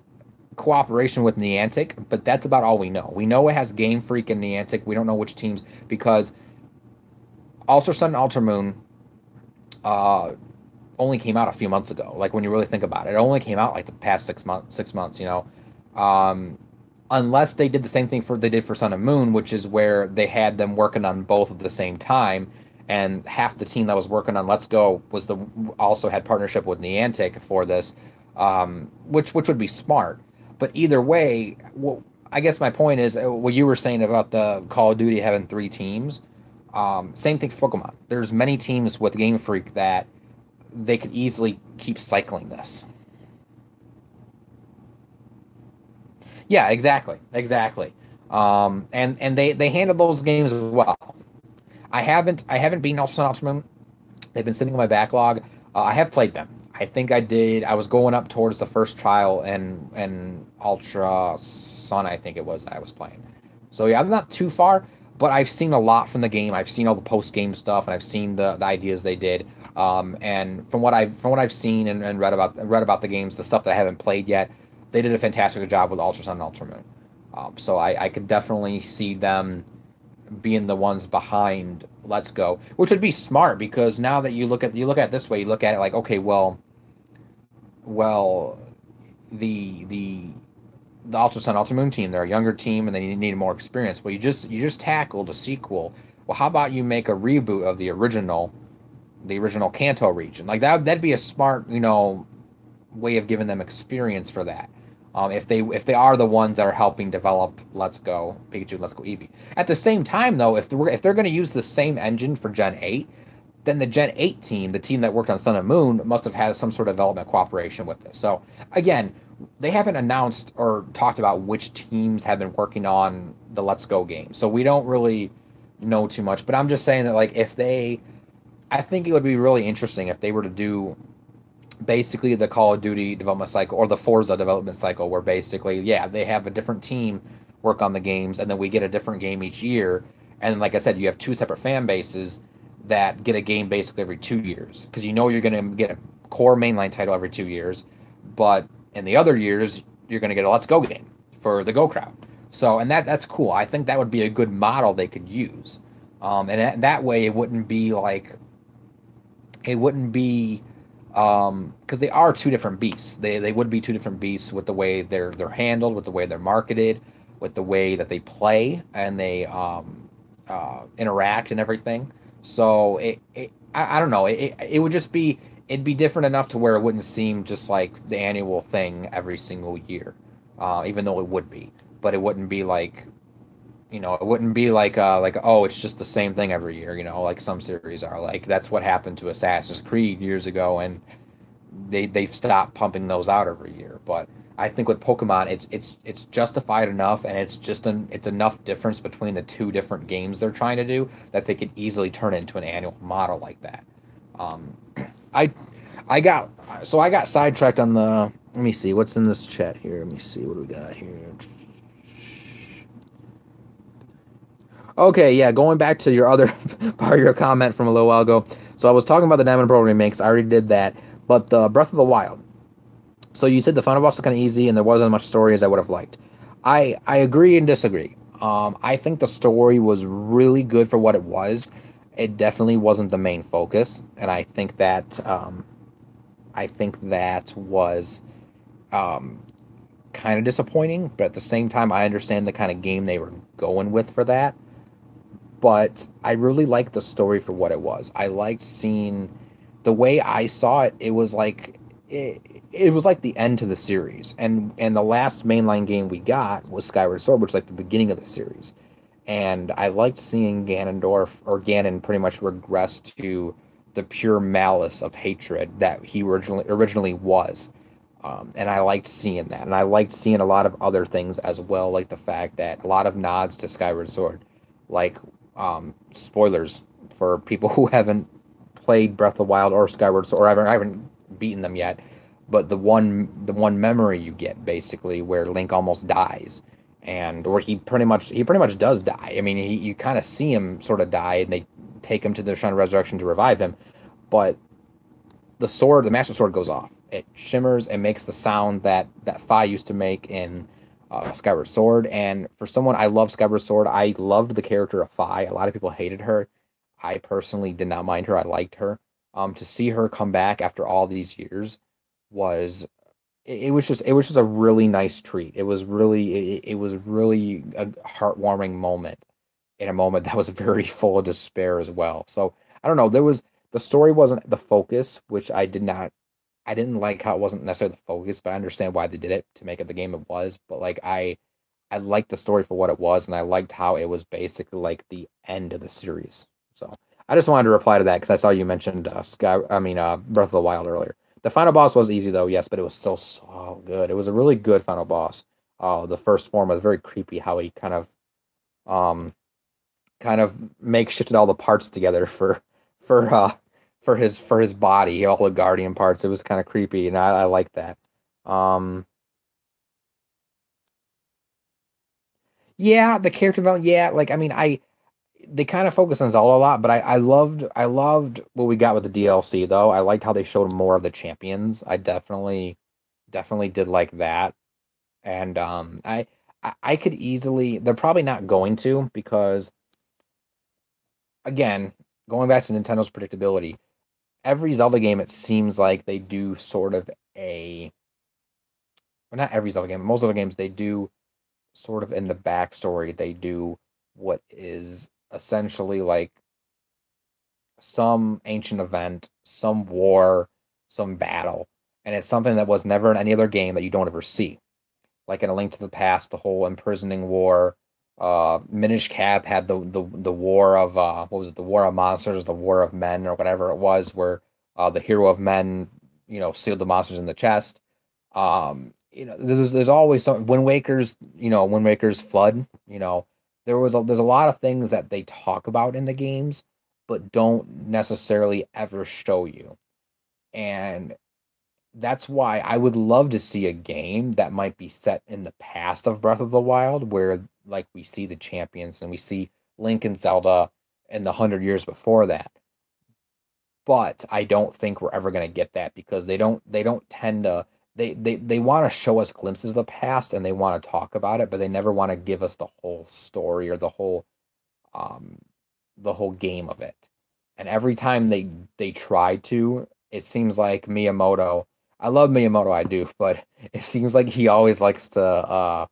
cooperation with Niantic, but that's about all we know. We know it has Game Freak and Niantic. We don't know which teams, because Ultra Sun and Ultra Moon only came out a few months ago. Like when you really think about it, it only came out like the past 6 months. Unless they did the same thing they did for Sun and Moon, which is where they had them working on both at the same time, and half the team that was working on Let's Go was the also had partnership with Niantic for this, which would be smart. But either way, well, I guess my point is what you were saying about the Call of Duty having three teams. Same thing for Pokemon. There's many teams with Game Freak that they could easily keep cycling this. Yeah, exactly, exactly. And they handle those games well. I haven't beaten Ultra Sun Ultra Moon. They've been sitting in my backlog. I have played them. I think I did. I was going up towards the first trial and Ultra Sun. I think it was that I was playing. So yeah, I'm not too far, but I've seen a lot from the game. I've seen all the post game stuff, and I've seen the ideas they did. And from what I've seen and read about the games, the stuff that I haven't played yet, they did a fantastic job with Ultra Sun and Ultra Moon. So I could definitely see them being the ones behind Let's Go, which would be smart because now that you look at it this way, you look at it like, okay, well, the Ultra Sun Ultra Moon team, they're a younger team and they need more experience. Well, you just tackled a sequel. Well, how about you make a reboot of the original Kanto region? Like that'd be a smart, way of giving them experience for that. If they are the ones that are helping develop Let's Go Pikachu, Let's Go Eevee. At the same time, though, if they're going to use the same engine for Gen 8, then the Gen 8 team, the team that worked on Sun and Moon, must have had some sort of development cooperation with this. So again, they haven't announced or talked about which teams have been working on the Let's Go game, so we don't really know too much. But I'm just saying that like I think it would be really interesting if they were to do basically the Call of Duty development cycle or the Forza development cycle, where basically, yeah, they have a different team work on the games, and then we get a different game each year. And like I said, you have two separate fan bases that get a game basically every 2 years because you're going to get a core mainline title every 2 years, but in the other years you're going to get a Let's Go game for the Go crowd. So, and that's cool. I think that would be a good model they could use, and that way it wouldn't be because they are two different beasts. They would be two different beasts with the way they're handled, with the way they're marketed, with the way that they play and they interact and everything. So I don't know. It would just be it'd be different enough to where it wouldn't seem just like the annual thing every single year, even though it would be. But it wouldn't be like it wouldn't be like oh, it's just the same thing every year. Like some series are. Like that's what happened to Assassin's Creed years ago, and they've stopped pumping those out every year. But I think with Pokemon, it's justified enough, and it's enough difference between the two different games they're trying to do that they could easily turn it into an annual model like that. Um, I I got sidetracked on the. Let me see what's in this chat here. Let me see what we got here. Okay, yeah, going back to your other part of your comment from a little while ago. So I was talking about the Diamond and Pearl remakes. I already did that, but the Breath of the Wild. So you said the final boss was kind of easy and there wasn't as much story as I would have liked. I agree and disagree. I think the story was really good for what it was. It definitely wasn't the main focus, and I think that was um, kind of disappointing. But at the same time, I understand the kind of game they were going with for that. But I really liked the story for what it was. I liked seeing the way I saw it. It was like the end to the series, and the last mainline game we got was Skyward Sword, which was like the beginning of the series. And I liked seeing Ganondorf or Ganon pretty much regress to the pure malice of hatred that he originally was. And I liked seeing that, and I liked seeing a lot of other things as well, like the fact that a lot of nods to Skyward Sword, like spoilers for people who haven't played Breath of the Wild or Skyward Sword, or I haven't beaten them yet. But the one memory you get basically where Link almost dies, and or he pretty much does die. I mean, you kind of see him sort of die, and they take him to the Shrine of Resurrection to revive him, but the Master Sword goes off. It shimmers and makes the sound that Fi used to make in Skyward Sword. And for someone, I love Skyward Sword. I loved the character of Fi. A lot of people hated her. I personally did not mind her. I liked her. To see her come back after all these years was it was just a really nice treat. It was really a heartwarming moment in a moment that was very full of despair as well. So I don't know. The story wasn't the focus, which I didn't like how it wasn't necessarily the focus, but I understand why they did it to make it the game it was. But like I liked the story for what it was, and I liked how it was basically like the end of the series. So I just wanted to reply to that because I saw you mentioned Breath of the Wild earlier. The final boss was easy though, yes, but it was still so good. It was a really good final boss. The first form was very creepy. How he um kind of makeshifted all the parts together for uh for his body, all the guardian parts. It was kind of creepy, and I like that. Um, yeah, the character development. Yeah, like I mean, I they kind of focus on Zelda a lot, but I loved what we got with the DLC though. I liked how they showed more of the champions. I definitely did like that, and I could easily. They're probably not going to because again, going back to Nintendo's predictability, every Zelda game it seems like they do sort of a well, not every Zelda game, but most of the games they do sort of in the backstory they do what is essentially like some ancient event, some war, some battle, and it's something that was never in any other game that you don't ever see. Like in A Link to the Past, the whole imprisoning war. Minish Cap had the war of what was it? The war of monsters, the war of men, or whatever it was, where the hero of men, sealed the monsters in the chest. There's always some Wind Waker's flood. There's a lot of things that they talk about in the games, but don't necessarily ever show you. And that's why I would love to see a game that might be set in the past of Breath of the Wild, where like we see the champions and we see Link and Zelda in the 100 years before that. But I don't think we're ever going to get that because they don't tend to they want to show us glimpses of the past and they want to talk about it, but they never want to give us the whole story or um the whole game of it. And every time they try to, it seems like Miyamoto. I love Miyamoto, I do, but it seems like he always likes to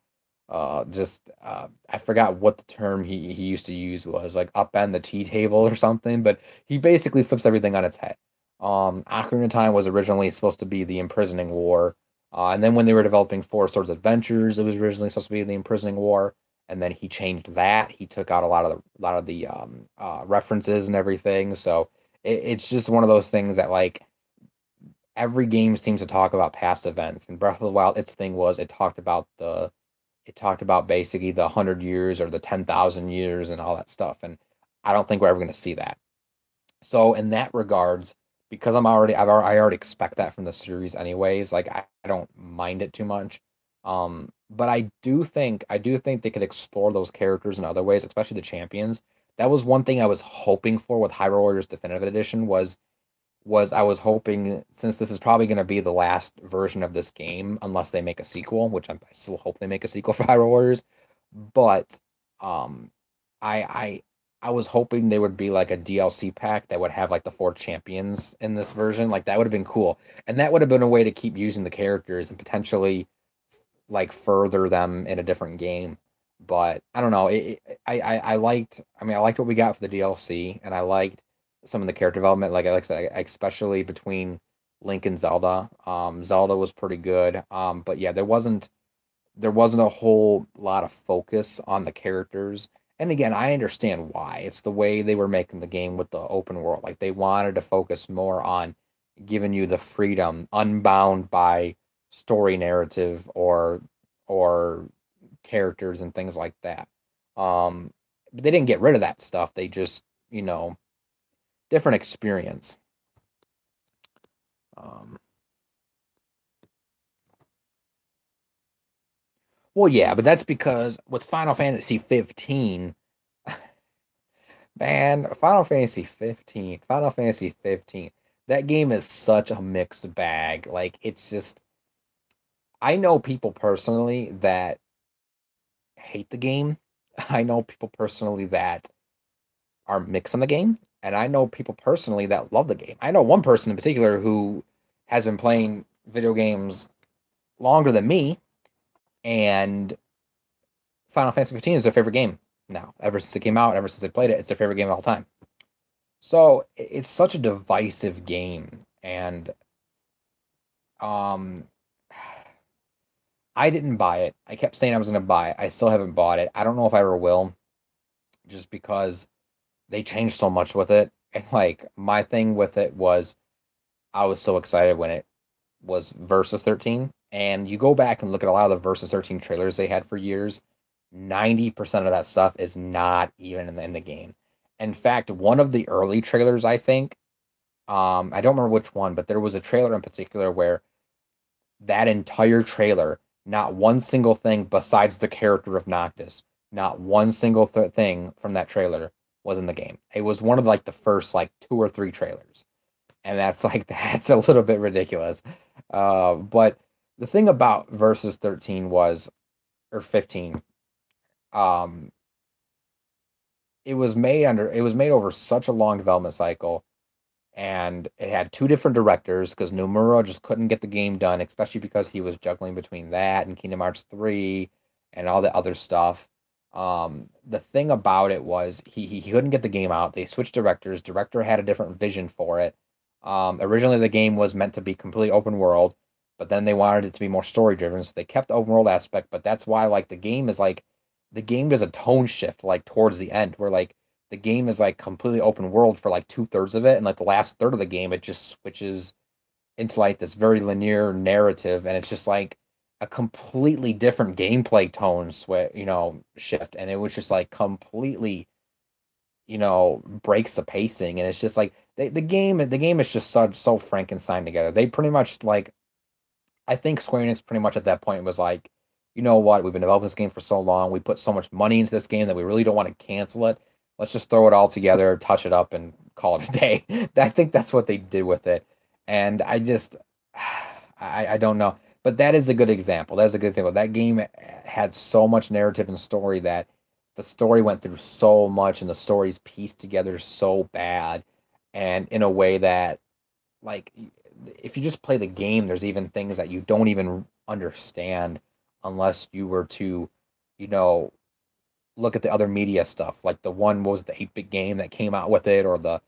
just I forgot what the term he used to use was, like upend the tea table or something, but he basically flips everything on its head. Ocarina of Time was originally supposed to be the imprisoning war, and then when they were developing Four Swords Adventures, it was originally supposed to be the imprisoning war, and then he changed that. He took out a lot of the references and everything. So it's just one of those things that like every game seems to talk about past events. And Breath of the Wild, its thing was it talked about basically the 100 years or the 10,000 years and all that stuff. And I don't think we're ever going to see that. So in that regards, because I already expect that from the series anyways. Like I don't mind it too much. But I do think they could explore those characters in other ways, especially the champions. That was one thing I was hoping for with Hyrule Warriors Definitive Edition was I was hoping, since this is probably going to be the last version of this game unless they make a sequel, which I still hope they make a sequel for Hyrule Warriors, but um I I I was hoping there would be like a DLC pack that would have like the four champions in this version. Like that would have been cool. And that would have been a way to keep using the characters and potentially like further them in a different game. But I don't know. I liked what we got for the DLC, and I liked some of the character development. Like I said, especially between Link and Zelda. Zelda was pretty good. But yeah, there wasn't a whole lot of focus on the characters. And again, I understand why. It's the way they were making the game with the open world. Like they wanted to focus more on giving you the freedom, unbound by story narrative or characters and things like that. But they didn't get rid of that stuff. They just, different experience. Um, well, yeah, but that's because with Final Fantasy 15, man, Final Fantasy 15, that game is such a mixed bag. Like, it's just, I know people personally that hate the game. I know people personally that are mixed on the game. And I know people personally that love the game. I know one person in particular who has been playing video games longer than me, and Final Fantasy 15 is their favorite game now. Ever since it came out, ever since they played it, it's their favorite game of all time. So it's such a divisive game, and um, I didn't buy it. I kept saying I was going to buy it. I still haven't bought it. I don't know if I ever will, just because they changed so much with it. And like my thing with it was, I was so excited when it was Versus 13, and you go back and look at a lot of the Versus 13 trailers they had for years. 90% of that stuff is not even in the game. In fact, one of the early trailers, I think, I don't remember which one, but there was a trailer in particular where that entire trailer, not one single thing besides the character of Noctis, not one single thing from that trailer was in the game. It was one of like the first like two or three trailers, and that's like that's a little bit ridiculous. But the thing about Versus 13 was, or 15, um, it was made over such a long development cycle, and it had two different directors because Nomura just couldn't get the game done, especially because he was juggling between that and Kingdom Hearts 3 and all the other stuff. The thing about it was he couldn't get the game out. They switched directors. Director had a different vision for it. Originally, the game was meant to be completely open world, but then they wanted it to be more story driven, so they kept the open world aspect. But that's why like the game does a tone shift like towards the end, where like the game is like completely open world for like two-thirds of it, and like the last third of the game it just switches into like this very linear narrative, and it's just like a completely different gameplay tone shift, and it was just like completely breaks the pacing, and it's just like the game is just so Frankenstein together. They pretty much like, I think Square Enix pretty much at that point was like, you know what, we've been developing this game for so long, we put so much money into this game that we really don't want to cancel it. Let's just throw it all together, touch it up, and call it a day. I think that's what they did with it. And I just, I don't know. But that is a good example. That's a good example. That game had so much narrative and story that the story went through so much, and the story's pieced together so bad, and in a way that, like, if you just play the game, there's even things that you don't even understand unless you were to, you know, look at the other media stuff. Like the one, what was it, the 8-bit game that came out with it, or the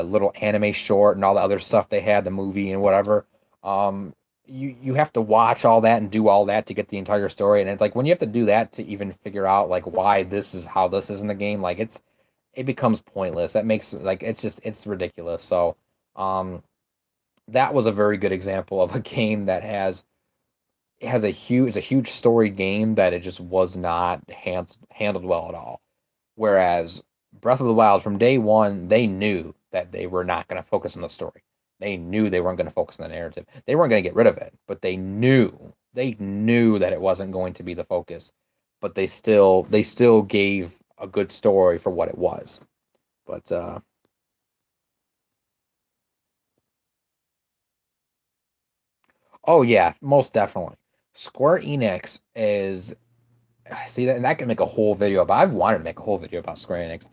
little anime short and all the other stuff they had, the movie and whatever. Um, you have to watch all that and do all that to get the entire story. And it's like when you have to do that to even figure out like why this is how this is in the game, like it becomes pointless. That makes like it's ridiculous. So um that was a very good example of a game that has a huge story game that it just was not handled well at all. Whereas Breath of the Wild, from day one, they knew that they were not going to focus on the story. They knew they weren't going to focus on the narrative. They weren't going to get rid of it, but they knew that it wasn't going to be the focus. But they still gave a good story for what it was. But oh yeah, most definitely. Square Enix is, see that can make a whole video about. I've wanted to make a whole video about Square Enix.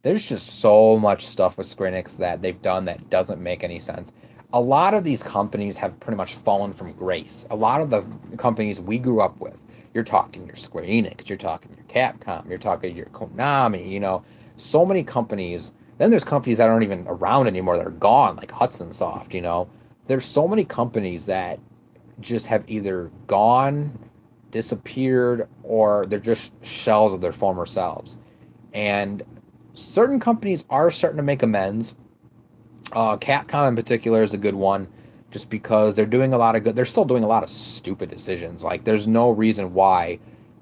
There's just so much stuff with Square Enix that they've done that doesn't make any sense. A lot of these companies have pretty much fallen from grace. A lot of the companies we grew up with, you're talking your Square Enix, you're talking your Capcom, you're talking your Konami, so many companies. Then there's companies that aren't even around anymore that are gone, like Hudson Soft. There's so many companies that just have either gone, disappeared, or they're just shells of their former selves. And certain companies are starting to make amends. Capcom in particular is a good one, just because they're doing a lot of good. They're still doing a lot of stupid decisions. Like, there's no reason why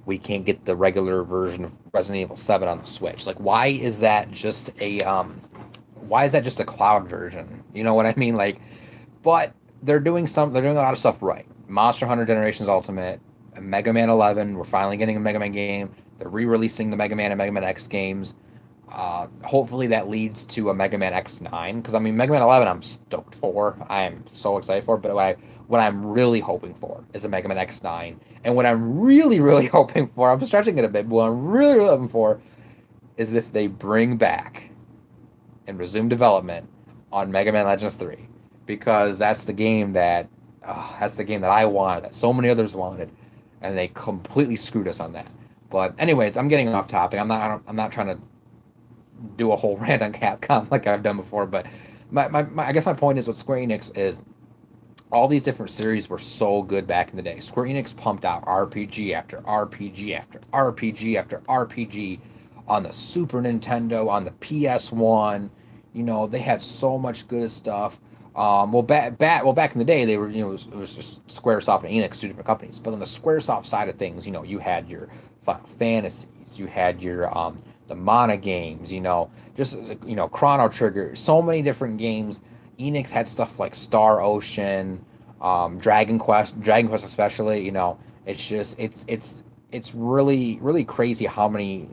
we can't get the regular version of Resident Evil 7 on the Switch. Like, why is that just a cloud version? You know what I mean? Like, but they're doing a lot of stuff right. Monster Hunter Generations Ultimate, Mega Man 11, we're finally getting a Mega Man game. They're re-releasing the Mega Man and Mega Man X games. Hopefully that leads to a Mega Man X9, because I mean Mega Man 11 I'm stoked for. I am so excited for, but what I'm really hoping for is a Mega Man X9. And what I'm really really hoping for, I'm stretching it a bit, but what I'm really really hoping for is if they bring back and resume development on Mega Man Legends 3, because that's the game that I wanted, that so many others wanted, and they completely screwed us on that. But anyways, I'm getting off topic. I'm not trying to do a whole rant on Capcom like I've done before. But I guess my point is with Square Enix is all these different series were so good back in the day. Square Enix pumped out RPG after RPG after RPG after RPG on the Super Nintendo, on the PS1. You know, they had so much good stuff. Back in the day, they were, it was just SquareSoft and Enix, two different companies. But on the SquareSoft side of things, you had your Final Fantasies, you had your the Mana games, just Chrono Trigger, so many different games. Enix had stuff like Star Ocean, Dragon Quest especially. It's just it's really crazy how many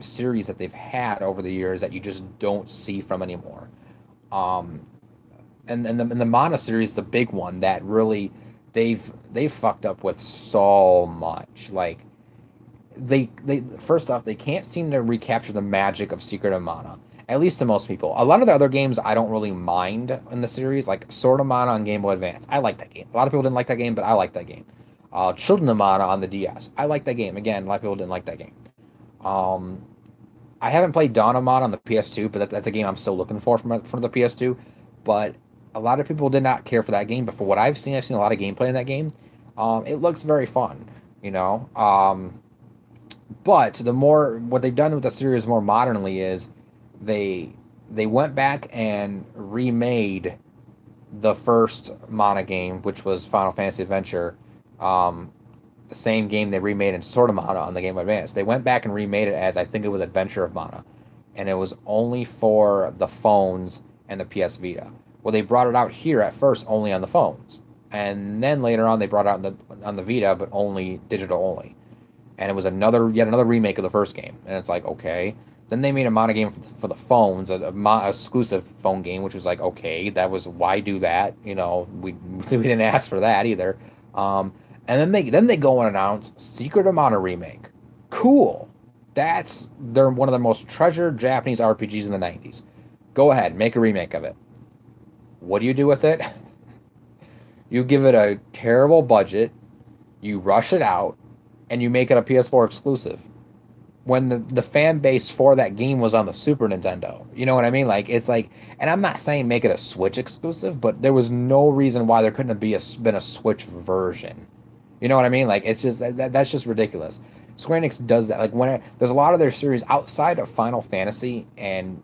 series that they've had over the years that you just don't see from anymore. Um, and the Mana series is a big one that really they've fucked up with so much. Like they first off, they can't seem to recapture the magic of Secret of Mana. At least to most people. A lot of the other games I don't really mind in the series, like Sword of Mana on Game Boy Advance. I like that game. A lot of people didn't like that game, but I like that game. Children of Mana on the DS. I like that game. Again, a lot of people didn't like that game. Um, I haven't played Dawn of Mana on the PS2, but that's a game I'm still looking for from the PS2. But a lot of people did not care for that game. But for what I've seen a lot of gameplay in that game. It looks very fun, you know. But what they've done with the series more modernly is they they went back and remade the first Mana game, which was Final Fantasy Adventure. Um, the same game they remade in Sword of Mana on the Game Boy Advance. They went back and remade it as, I think it was Adventure of Mana, and it was only for the phones and the PS Vita. Well, they brought it out here at first only on the phones, and then later on they brought it out on the Vita, but only digital only. And it was yet another remake of the first game. And it's like, okay. Then they made a Mana game for the phones, a exclusive phone game, which was like, okay, that was why do that? We didn't ask for that either. Um, and then they go and announce Secret of Mana remake. Cool. They're one of the most treasured Japanese RPGs in the 90s. Go ahead, make a remake of it. What do you do with it? You give it a terrible budget, you rush it out, and you make it a PS4 exclusive when the fan base for that game was on the Super Nintendo. You know what I mean? Like it's like, and I'm not saying make it a Switch exclusive, but there was no reason why there couldn't have been a Switch version. You know what I mean? Like it's just that's just ridiculous. Square Enix does that. Like there's a lot of their series outside of Final Fantasy and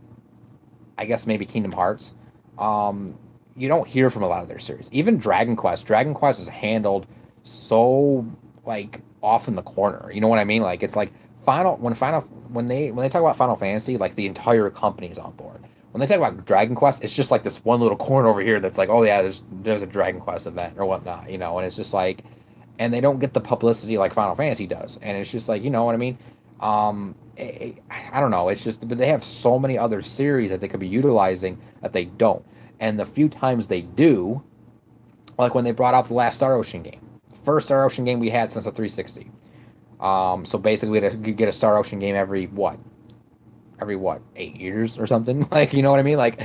I guess maybe Kingdom Hearts. You don't hear from a lot of their series. Even Dragon Quest. Dragon Quest is handled so like off in the corner. You know what I mean? Like it's like when they talk about Final Fantasy, like the entire company is on board. When they talk about Dragon Quest, it's just like this one little corner over here that's like, oh yeah, there's a Dragon Quest event or whatnot, and it's just like, and they don't get the publicity like Final Fantasy does, and it's just like, you know what I mean? I don't know. It's just, but they have so many other series that they could be utilizing that they don't, and the few times they do, like when they brought out the last Star Ocean game, first Star Ocean game we had since the 360. So basically, we had to get a Star Ocean game every 8 years or something. Like, you know what I mean? Like,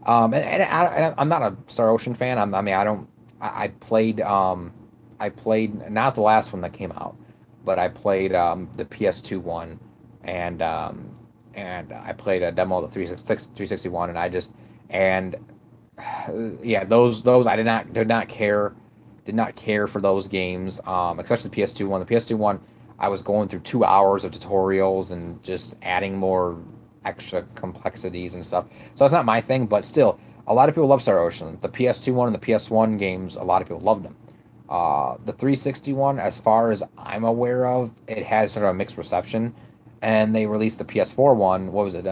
I'm not a Star Ocean fan. I mean, I don't. I played not the last one that came out, but I played the PS2 one, and I played a demo of the 361, and and yeah, those I did not care for those games, especially the PS2 one. The PS2 one, I was going through 2 hours of tutorials and just adding more extra complexities and stuff. So that's not my thing, but still, a lot of people love Star Ocean. The PS2 one and the PS1 games, a lot of people loved them. The 360 one, as far as I'm aware of, it had sort of a mixed reception. And they released the PS4 one. What was it?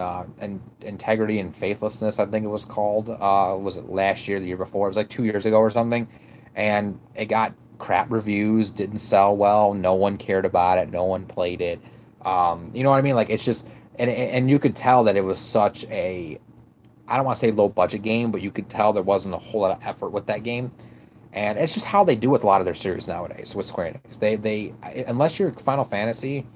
Integrity and Faithlessness, I think it was called. Was it last year, the year before? It was like 2 years ago or something. And it got crap reviews, didn't sell well, no one cared about it, no one played it. You know what I mean? Like it's just, and you could tell that it was such a, I don't want to say low budget game, but you could tell there wasn't a whole lot of effort with that game. And it's just how they do with a lot of their series nowadays with Square Enix. They unless you're Final Fantasy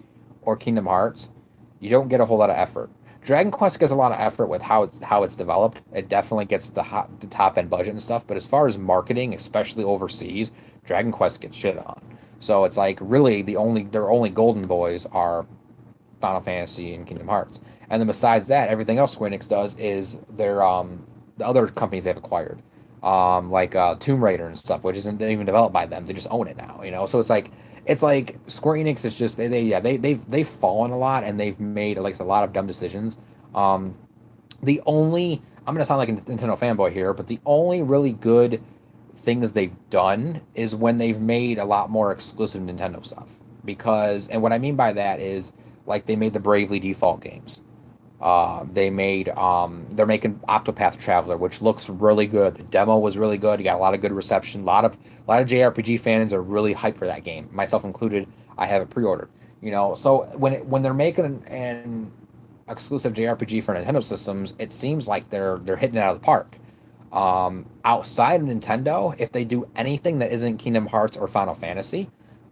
or Kingdom Hearts, you don't get a whole lot of effort. Dragon Quest gets a lot of effort with how it's developed. It definitely gets the top end budget and stuff. But as far as marketing, especially overseas, Dragon Quest gets shit on. So it's like really their only golden boys are Final Fantasy and Kingdom Hearts. And then besides that, everything else Square Enix does is their the other companies they've acquired, like Tomb Raider and stuff, which isn't even developed by them. They just own it now, you know. So it's like Square Enix is just they've fallen a lot and they've made like a lot of dumb decisions. Um, the only I'm gonna sound like a Nintendo fanboy here, but the only really good things they've done is when they've made a lot more exclusive Nintendo stuff. Because, and what I mean by that is, like, they made the Bravely Default games. They're making Octopath Traveler, which looks really good. The demo was really good. You got a lot of good reception. A lot of JRPG fans are really hyped for that game, myself included. I have it pre-ordered. You know, so when they're making an exclusive JRPG for Nintendo systems, it seems like they're hitting it out of the park. Outside of Nintendo, if they do anything that isn't Kingdom Hearts or Final Fantasy,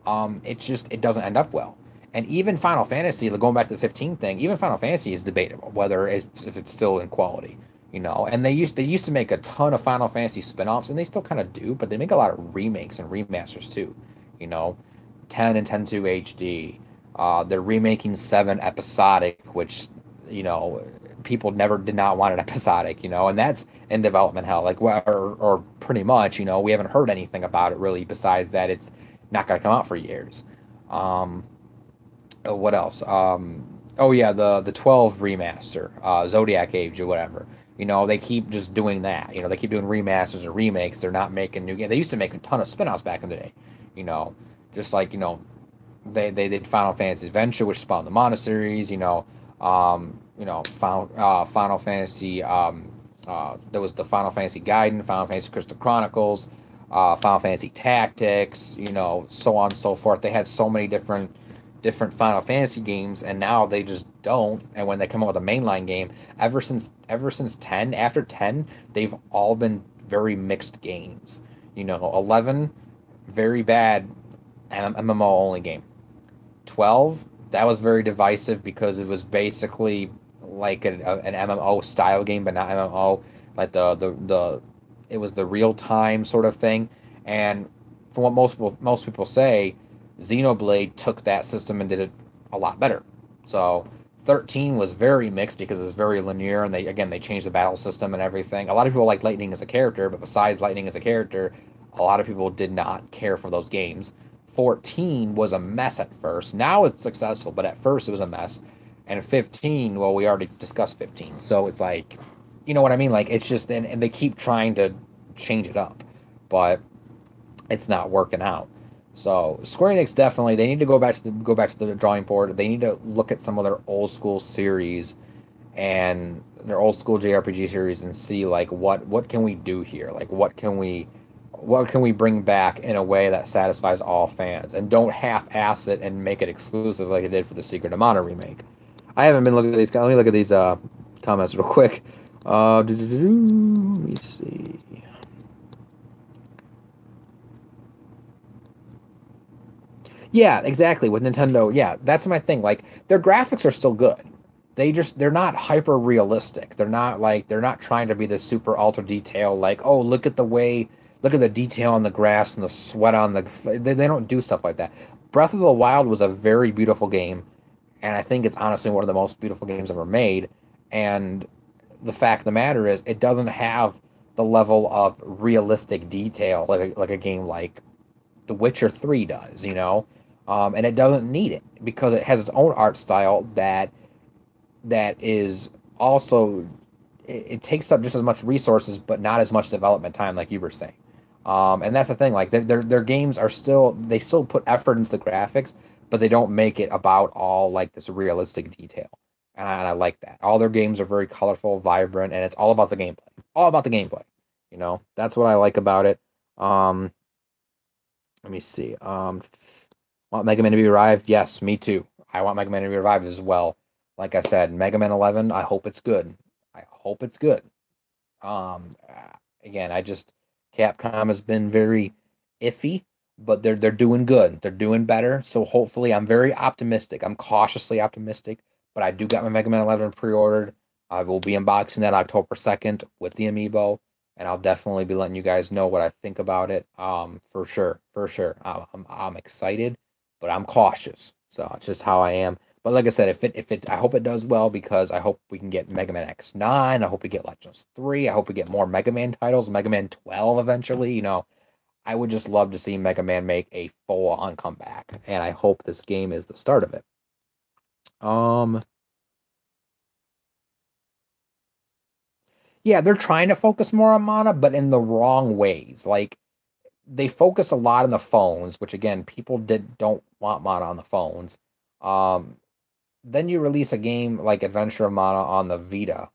it doesn't end up well. And even Final Fantasy, going back to the 15 thing, even Final Fantasy is debatable whether if it's still in quality, you know. And they used to make a ton of Final Fantasy spin-offs, and they still kind of do, but they make a lot of remakes and remasters too, you know. 10 and 10 HD. They're remaking 7 episodic, which, you know, people never did not want it episodic, you know, and that's in development hell. Like, or pretty much, you know, we haven't heard anything about it really besides that it's not going to come out for years. Um, what else? Oh yeah, the 12 remaster, Zodiac Age or whatever. You know, they keep just doing that. You know, they keep doing remasters and remakes. They're not making new games. They used to make a ton of spin-offs back in the day. You know, just like, you know, they did Final Fantasy Adventure, which spawned the Mana series. Final Fantasy. There was the Final Fantasy Gaiden, Final Fantasy Crystal Chronicles, Final Fantasy Tactics. You know, so on and so forth. They had so many different Final Fantasy games, and now they just don't. And when they come out with a mainline game, ever since 10, after 10, they've all been very mixed games. You know, 11, very bad MMO only game. 12, that was very divisive because it was basically like an MMO style game, but not MMO. Like it was the real time sort of thing. And from what most people say, Xenoblade took that system and did it a lot better. So 13 was very mixed because it was very linear, and they changed the battle system and everything. A lot of people like Lightning as a character, but besides Lightning as a character, a lot of people did not care for those games. 14 was a mess at first. Now it's successful, but at first it was a mess. And 15, well, we already discussed 15. So it's like, you know what I mean? Like, it's just, and they keep trying to change it up, but it's not working out. So Square Enix definitely, they need to go back to the drawing board. They need to look at some of their old school series and their old school JRPG series and see like what can we do here? Like what can we bring back in a way that satisfies all fans, and don't half-ass it and make it exclusive like they did for the Secret of Mana remake. I haven't been looking at these. Let me look at these comments real quick. Let me see. Yeah, exactly. With Nintendo, yeah, that's my thing. Like, their graphics are still good. They're not hyper realistic. They're not trying to be this super ultra detail. Like, oh, look at the detail on the grass and the sweat on the. They don't do stuff like that. Breath of the Wild was a very beautiful game, and I think it's honestly one of the most beautiful games ever made. And the fact of the matter is, it doesn't have the level of realistic detail like a game like The Witcher 3 does, you know? And it doesn't need it because it has its own art style that is also it takes up just as much resources but not as much development time like you were saying. And that's the thing, like their games are still they still put effort into the graphics, but they don't make it about all like this realistic detail. And I like that. All their games are very colorful, vibrant, and it's all about the gameplay. All about the gameplay. You know, that's what I like about it. Um, Let me see. Want Mega Man to be revived? Yes, me too. I want Mega Man to be revived as well. Like I said, Mega Man 11. I hope it's good. I hope it's good. Again, Capcom has been very iffy, but they're doing good. They're doing better. So hopefully, I'm very optimistic. I'm cautiously optimistic, but I do got my Mega Man 11 pre-ordered. I will be unboxing that October 2nd with the amiibo, and I'll definitely be letting you guys know what I think about it. For sure, for sure. I'm excited, but I'm cautious. So it's just how I am. But But like I said, I hope it does well because I hope we can get Mega Man X9. I hope we get Legends 3. I hope we get more Mega Man titles, Mega Man 12 eventually. I would just love to see Mega Man make a full on comeback, and I hope this game is the start of it. Um, yeah, they're trying to focus more on mana, but in the wrong ways. Like they focus a lot on the phones, which again, people don't want mana on the phones. Um, then you release a game like Adventure of Mana on the Vita.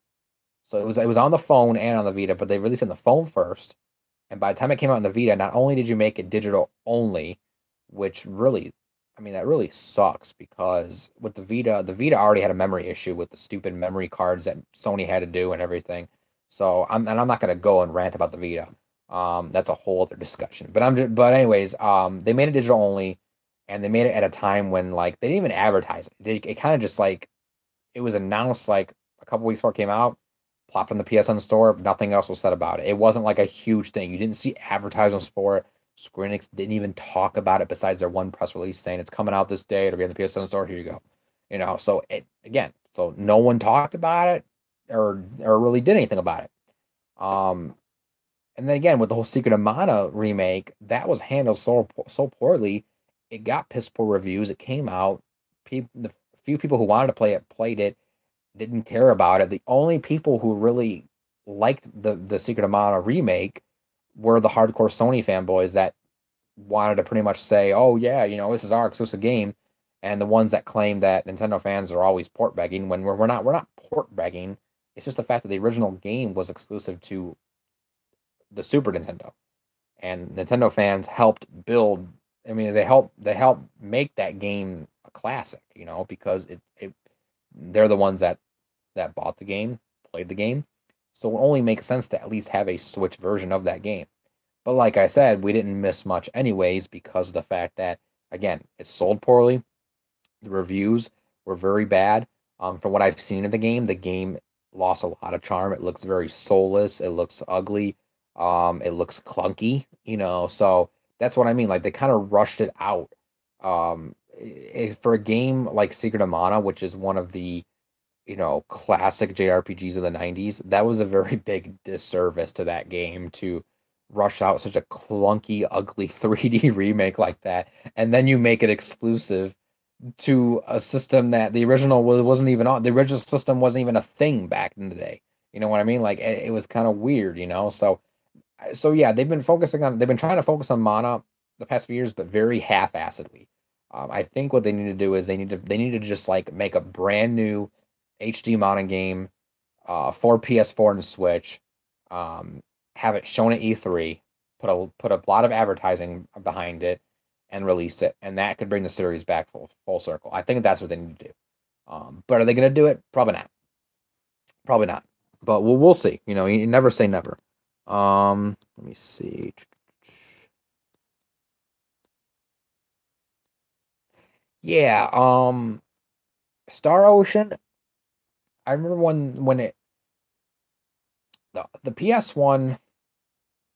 So it was on the phone and on the Vita, but they released it on the phone first. And by the time it came out on the Vita, not only did you make it digital only, which really, I mean, that really sucks because with the Vita already had a memory issue with the stupid memory cards that Sony had to do and everything. So I'm not gonna go and rant about the Vita. That's a whole other discussion. But anyways, they made it digital only, and they made it at a time when like they didn't even advertise it. It kind of just like it was announced like a couple weeks before it came out, plopped on the PSN store. Nothing else was said about it. It wasn't like a huge thing. You didn't see advertisements for it. Square Enix didn't even talk about it besides their one press release saying it's coming out this day. It'll be on the PSN store. Here you go. So so no one talked about it or really did anything about it. Um, and then again with the whole Secret of Mana remake, that was handled so poorly. It got piss poor reviews. It came out. The few people who wanted to play it played it, didn't care about it. The only people who really liked the Secret of Mana remake were the hardcore Sony fanboys that wanted to pretty much say, "Oh yeah, this is our exclusive game," and the ones that claim that Nintendo fans are always port begging when we're not port begging. It's just the fact that the original game was exclusive to the Super Nintendo, and Nintendo fans helped build. I mean, they helped make that game a classic, because they're the ones that bought the game, played the game. So it only makes sense to at least have a Switch version of that game. But like I said, we didn't miss much anyways because of the fact that, again, it sold poorly. The reviews were very bad. From what I've seen of the game lost a lot of charm. It looks very soulless. It looks ugly. It looks clunky, so that's what I mean. Like they kind of rushed it out. For a game like Secret of Mana, which is one of the classic JRPGs of the 90s, that was a very big disservice to that game to rush out such a clunky, ugly 3D remake like that. And then you make it exclusive to a system that the original wasn't even on. The original system wasn't even a thing back in the day. You know what I mean? Like it was kind of weird, So yeah, they've been trying to focus on Mana the past few years, but very half-assedly. I think what they need to do is they need to just like make a brand new HD Mana game for PS4 and Switch. Have it shown at E3, put a lot of advertising behind it, and release it, and that could bring the series back full circle. I think that's what they need to do. But are they going to do it? Probably not. Probably not. But we'll see. You never say never. Let me see. Yeah. Star Ocean. I remember when it the PS1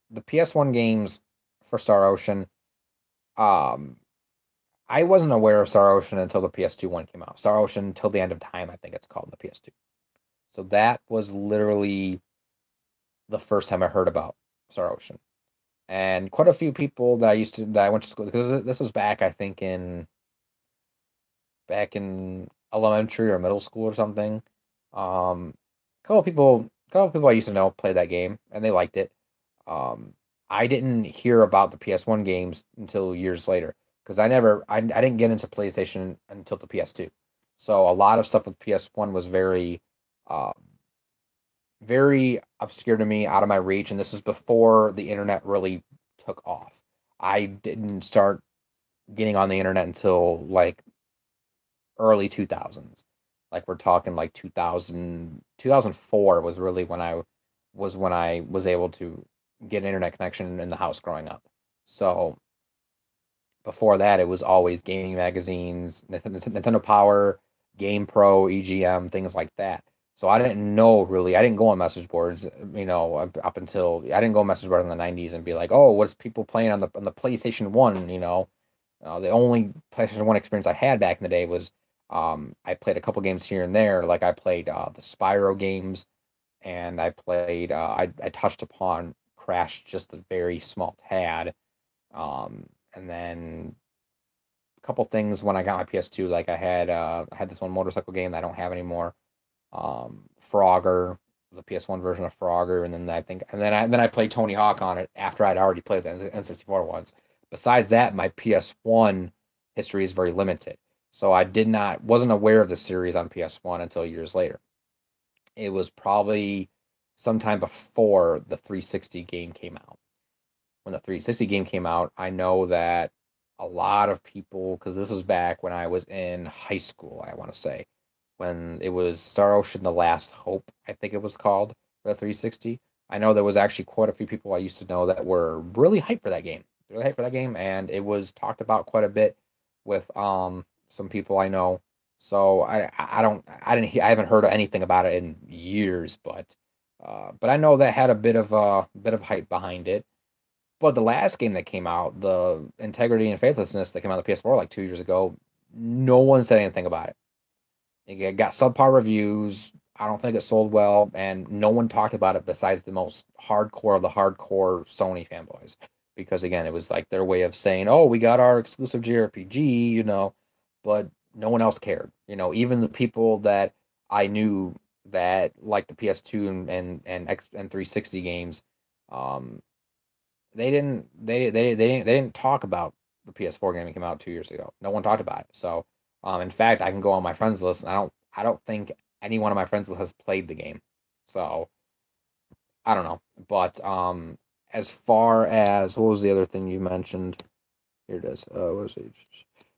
the PS1 games for Star Ocean. Um, I wasn't aware of Star Ocean until the PS2 one came out. Star Ocean Till the End of Time, I think it's called, the PS2. So that was literally the first time I heard about Star Ocean. And quite a few people that I went to school, because this was back, I think, back in elementary or middle school or something. A couple people I used to know played that game and they liked it. Um, I didn't hear about the PS1 games until years later because I didn't get into PlayStation until the PS2. So a lot of stuff with PS1 was uh, very obscure to me, out of my reach, and this is before the internet really took off. I didn't start getting on the internet until like early 2000s. Like we're talking like 2004 was really when I was able to get an internet connection in the house growing up. So before that, it was always gaming magazines, Nintendo Power, Game Pro, EGM, things like that. So I didn't know really. I didn't go on message boards, up until I didn't go on message boards in the '90s and be like, "Oh, what's people playing on the PlayStation One?" The only PlayStation One experience I had back in the day was I played a couple games here and there. Like I played the Spyro games, and I played. I touched upon Crash just a very small tad. And then a couple things when I got my PS2. Like I had this one motorcycle game that I don't have anymore. Frogger, the PS1 version of Frogger, and then I played Tony Hawk on it after I'd already played the N64 ones. Besides that, my PS1 history is very limited. So I wasn't aware of the series on PS1 until years later. It was probably sometime before the 360 game came out. When the 360 game came out, I know that a lot of people, because this was back when I was in high school, I want to say, when it was Star Ocean: The Last Hope, I think it was called, for the 360. I know there was actually quite a few people I used to know that were really hyped for that game. Really hyped for that game, and it was talked about quite a bit with some people I know. So I haven't heard anything about it in years, but I know that had a bit of hype behind it. But the last game that came out, the Integrity and Faithlessness that came out on the PS4 like 2 years ago, no one said anything about it. It got subpar reviews. I don't think it sold well, and no one talked about it besides the most hardcore of the hardcore Sony fanboys. Because again, it was like their way of saying, "Oh, we got our exclusive JRPG," but no one else cared. Even the people that I knew that like the PS2 and 360 games, um, they didn't talk about the PS4 game that came out 2 years ago. No one talked about it. So, in fact, I can go on my friends list, and I don't think any one of my friends list has played the game. So I don't know. But as far as what was the other thing you mentioned? Here it is. What was it?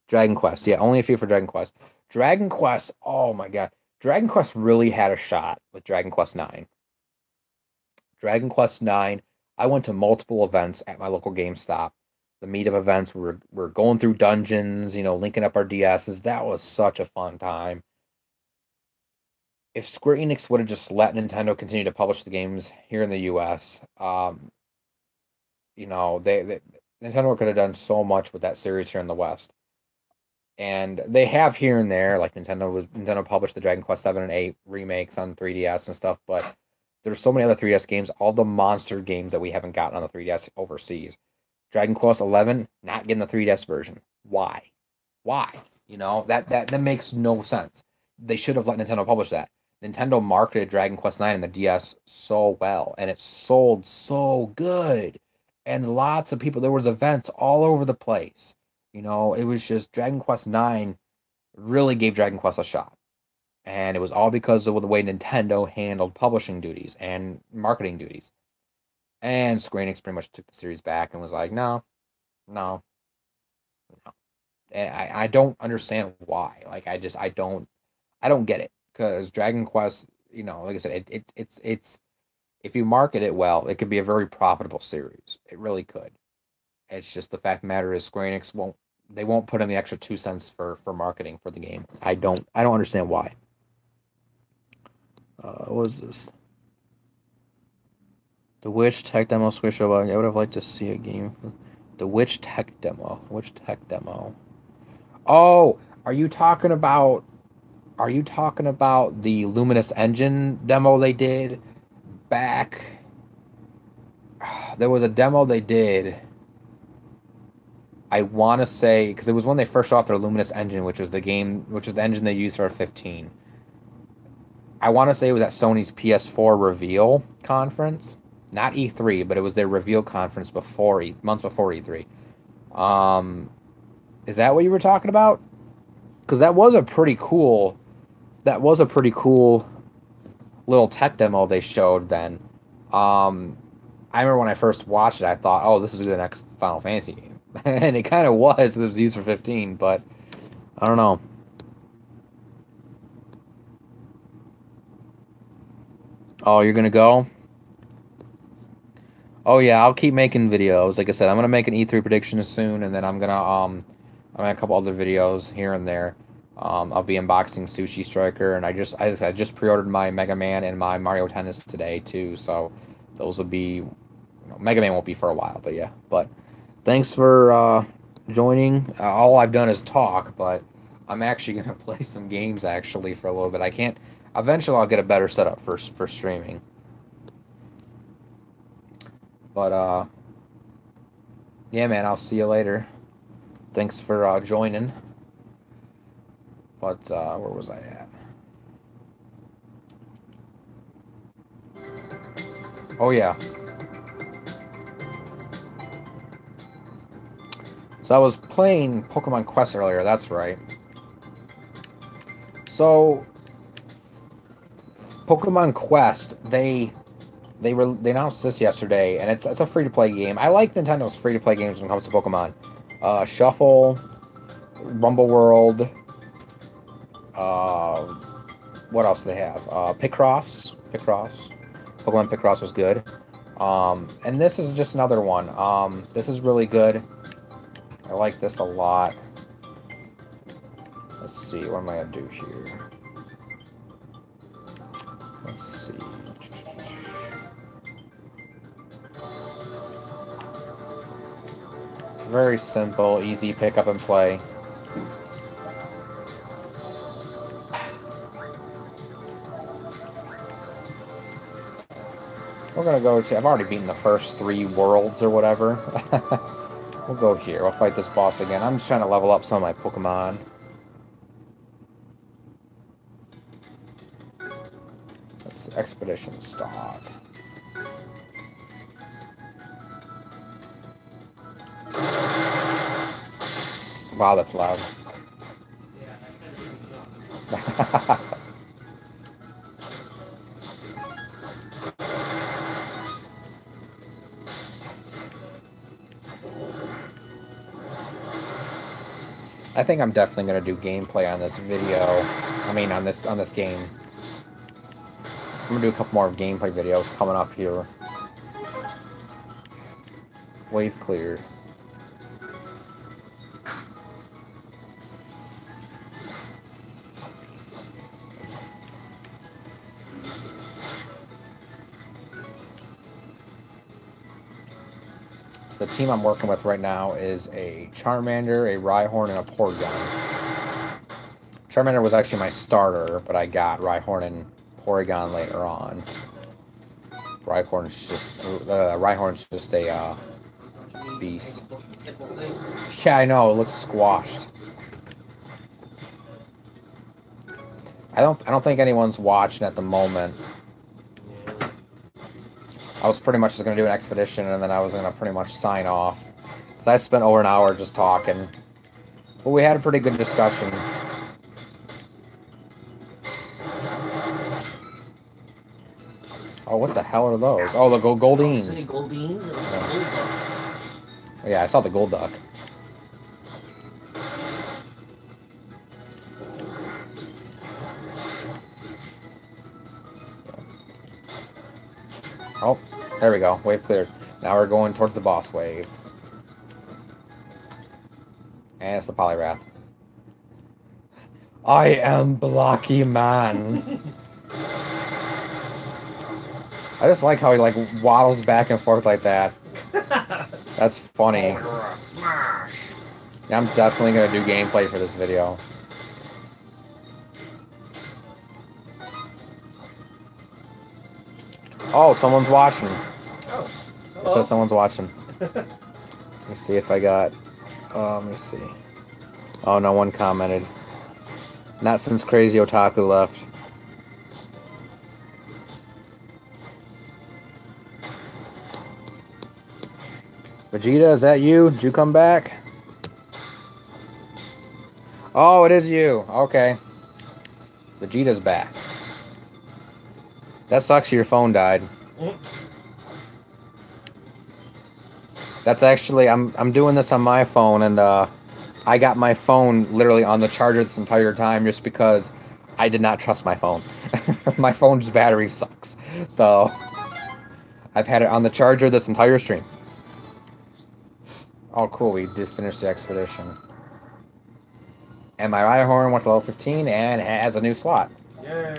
Dragon Quest. Yeah, only a few for Dragon Quest. Dragon Quest. Oh my god, Dragon Quest really had a shot with Dragon Quest 9. Dragon Quest 9. I went to multiple events at my local GameStop. The meetup events we're going through dungeons, linking up our DSs. That was such a fun time. If Square Enix would have just let Nintendo continue to publish the games here in the US, they Nintendo could have done so much with that series here in the West. And they have here and there, like Nintendo published the Dragon Quest 7 and 8 remakes on 3DS and stuff, but there's so many other 3DS games, all the monster games that we haven't gotten on the 3DS overseas. Dragon Quest 11 not getting the 3DS version. Why? Why? That makes no sense. They should have let Nintendo publish that. Nintendo marketed Dragon Quest 9 and the DS so well, and it sold so good. And lots of people, there was events all over the place. It was just Dragon Quest 9 really gave Dragon Quest a shot. And it was all because of the way Nintendo handled publishing duties and marketing duties. And Square Enix pretty much took the series back and was like, no, no, no. And I don't understand why. Like I don't get it. Because Dragon Quest, like I said, it's if you market it well, it could be a very profitable series. It really could. It's just the fact of the matter is Square Enix won't put in the extra 2 cents for marketing for the game. I don't understand why. What is this? The Witch tech demo switch over. I would have liked to see a game. The Witch tech demo. Which tech demo? Oh, are you talking about? Are you talking about the Luminous Engine demo they did back? There was a demo they did. I want to say because it was when they first showed off their Luminous Engine, which was the engine they used for 15. I want to say it was at Sony's PS4 reveal conference, not E3, but it was their reveal conference months before E3. Um, is that what you were talking about? Because that was a pretty cool little tech demo they showed then. I remember when I first watched it, I thought, oh, this is the next Final Fantasy game. And it kind of was. It was used for 15, but I don't know. Oh, you're gonna go? Oh yeah, I'll keep making videos. Like I said, I'm gonna make an E3 prediction soon, and then I'm gonna a couple other videos here and there. I'll be unboxing Sushi Striker, and I just pre-ordered my Mega Man and my Mario Tennis today too. So those will be, Mega Man won't be for a while, but yeah. But thanks for joining. All I've done is talk, but I'm actually gonna play some games actually for a little bit. I can't. Eventually, I'll get a better setup for streaming. But yeah, man. I'll see you later. Thanks for joining. But where was I at? Oh yeah. So I was playing Pokemon Quest earlier. That's right. So Pokemon Quest, they announced this yesterday, and it's a free to play game. I like Nintendo's free to play games when it comes to Pokemon. Shuffle, Rumble World. Uh, what else do they have? Picross. Pokemon Picross was good. And this is just another one. This is really good. I like this a lot. Let's see, what am I gonna do here? Let's see. Very simple, easy pick up and play. We're gonna go to. I've already beaten the first 3 worlds or whatever. We'll go here. We'll fight this boss again. I'm just trying to level up some of my Pokemon. Let's expedition start. Wow, that's loud. I think I'm definitely gonna do gameplay on this video. I mean, on this game. I'm gonna do a couple more gameplay videos coming up here. Wave cleared. The team I'm working with right now is a Charmander, a Rhyhorn, and a Porygon. Charmander was actually my starter, but I got Rhyhorn and Porygon later on. Rhyhorn's just a beast. Yeah, I know, it looks squashed. I don't think anyone's watching at the moment. I was pretty much just going to do an expedition, and then I was going to pretty much sign off. So I spent over an hour just talking. But we had a pretty good discussion. Oh, what the hell are those? Oh, the Goldines. Goldines and yeah. Yeah, I saw the Golduck. Oh, there we go. Wave cleared. Now we're going towards the boss wave. And it's the Poliwrath. I am Blocky Man. I just like how he like waddles back and forth like that. That's funny. Yeah, I'm definitely gonna do gameplay for this video. Oh, someone's watching. Oh. It says someone's watching. Let me see if I got... let me see. Oh, no one commented. Not since Crazy Otaku left. Vegeta, is that you? Did you come back? Oh, it is you. Okay. Vegeta's back. That sucks your phone died. That's actually, I'm doing this on my phone, and I got my phone literally on the charger this entire time just because I did not trust my phone. My phone's battery sucks. So, I've had it on the charger this entire stream. Oh, cool, we did finish the expedition. And my Rhyhorn went to level 15 and has a new slot. Yay!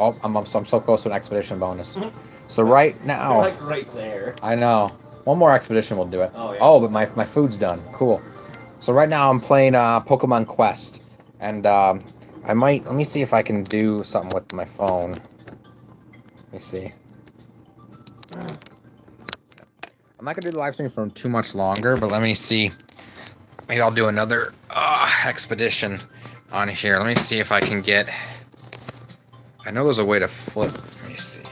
Oh, I'm so close to an expedition bonus. So right You're now, like right there. I know. One more expedition will do it. Oh, yeah. Oh, but my food's done. Cool. So right now I'm playing Pokemon Quest, and let me see if I can do something with my phone. Let me see. I'm not gonna do the live stream for too much longer, but let me see. Maybe I'll do another expedition on here. Let me see if I can get. I know there's a way to flip. Let me see.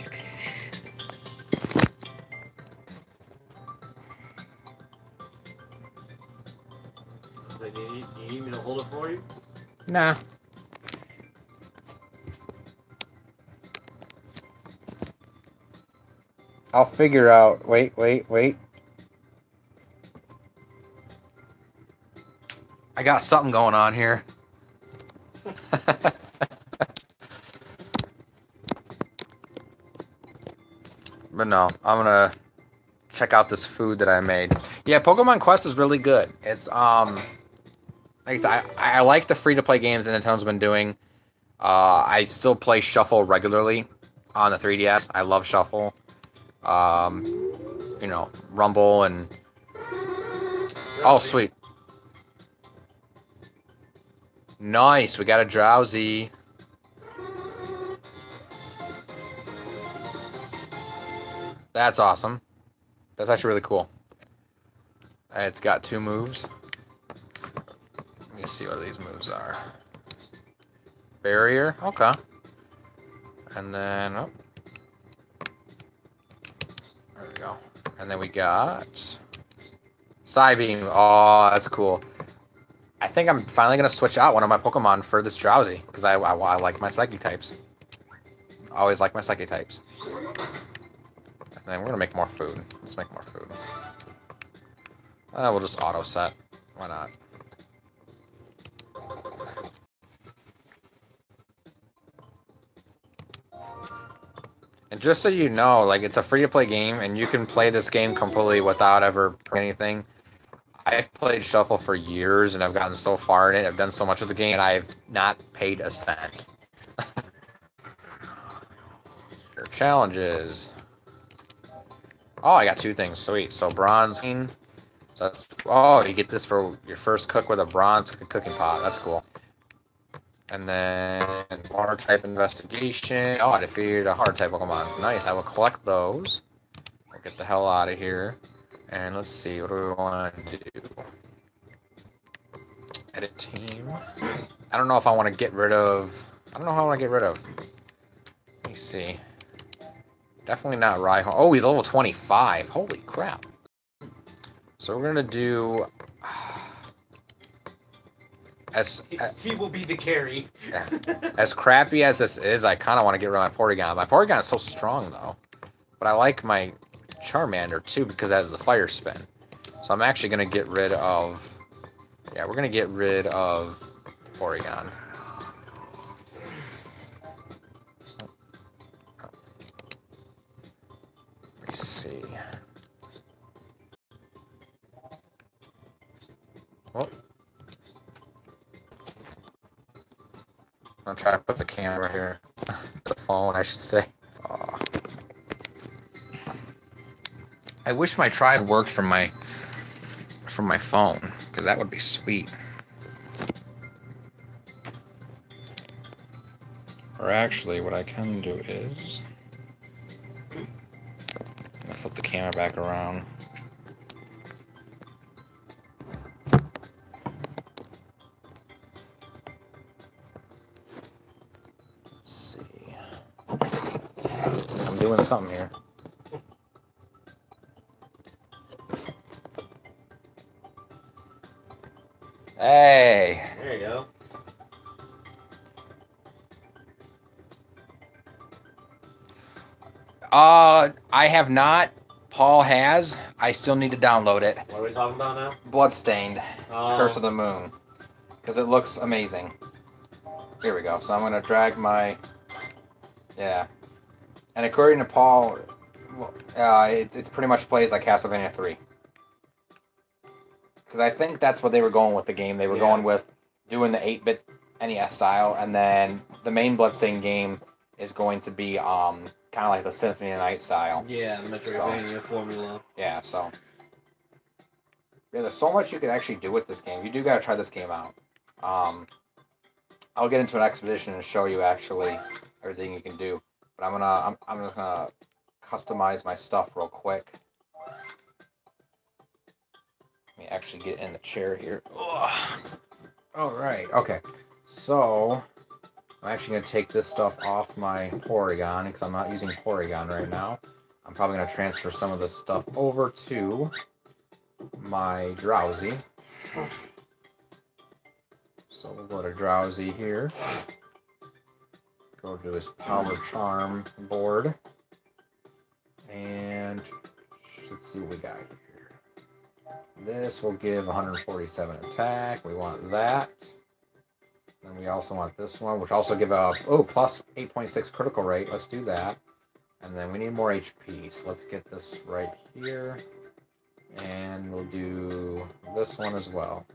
So you need me to hold it for you? Nah. I'll figure out. Wait. I got something going on here. But no, I'm gonna check out this food that I made. Yeah, Pokemon Quest is really good. It's like I said, I like the free to play games that Nintendo's been doing. I still play Shuffle regularly on the 3DS. I love Shuffle. You know, Rumble and oh sweet. Nice, we got a Drowsy. That's awesome. That's actually really cool. It's got 2 moves. Let me see what these moves are. Barrier, okay. And then, oh. There we go. And then we got Psybeam. Oh, that's cool. I think I'm finally going to switch out one of my Pokemon for this Drowsy, because I like my Psychic types. I always like my Psychic types. And then we're going to make more food. Let's make more food. We'll just auto set. Why not? And just so you know, like, it's a free-to-play game, and you can play this game completely without ever anything. I've played Shuffle for years, and I've gotten so far in it. I've done so much of the game, and I've not paid a cent. Challenges. Oh, I got 2 things. Sweet. So bronze. So that's, oh, you get this for your first cook with a bronze cooking pot. That's cool. And then water type investigation. Oh, I defeated a hard type Pokemon. Nice. I will collect those. We'll get the hell out of here. And let's see. What do we want to do? Edit team. I don't know if I want to get rid of. I don't know how I want to get rid of. Let me see. Definitely not Rhyhorn. Oh, he's level 25. Holy crap. So we're going to do... He will be the carry. Yeah. As crappy as this is, I kind of want to get rid of my Porygon. My Porygon is so strong, though. But I like my Charmander, too, because it has the Fire Spin. So I'm actually going to get rid of... Yeah, we're going to get rid of Porygon. Let me see. Oh. I'll try to put the camera here. The phone, I should say. Oh. I wish my tribe worked from my phone, because that would be sweet. Or actually, what I can do is... Let's flip the camera back around. Let's see. I'm doing something here. Hey! There you go. I have not. Paul has. I still need to download it. What are we talking about now? Bloodstained. Curse of the Moon. Because it looks amazing. Here we go. So I'm going to drag my... Yeah. And according to Paul, it's pretty much plays like Castlevania 3. Because I think that's what they were going with the game. They were going with doing the 8-bit NES style, and then the main Bloodstained game is going to be kind of like the Symphony of the Night style. Yeah, the Metroidvania formula. Yeah, so yeah, there's so much you can actually do with this game. You do gotta try this game out. I'll get into an expedition and show you actually everything you can do. But I'm just gonna customize my stuff real quick. Let me actually get in the chair here. Alright, okay. So I'm actually gonna take this stuff off my Porygon because I'm not using Porygon right now. I'm probably gonna transfer some of this stuff over to my Drowsy. So we'll go to Drowsy here. Go to his Power Charm board. And let's see what we got here. This will give 147 attack. We want that. And we also want this one, which also give a plus 8.6 critical rate. Let's do that. And then we need more HP. So let's get this right here. And we'll do this one as well.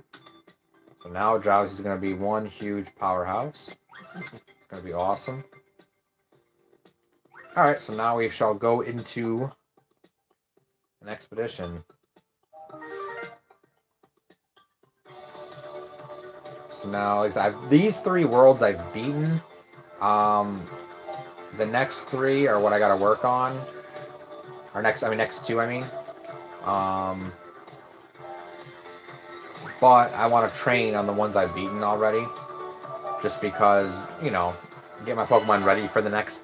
So now Drowsy's going to be one huge powerhouse. It's going to be awesome. Alright, so now we shall go into an expedition. So now, these 3 worlds I've beaten. The next 3 are what I got to work on. Or next 2, I mean. But I want to train on the ones I've beaten already. Just because, you know, get my Pokemon ready for the next.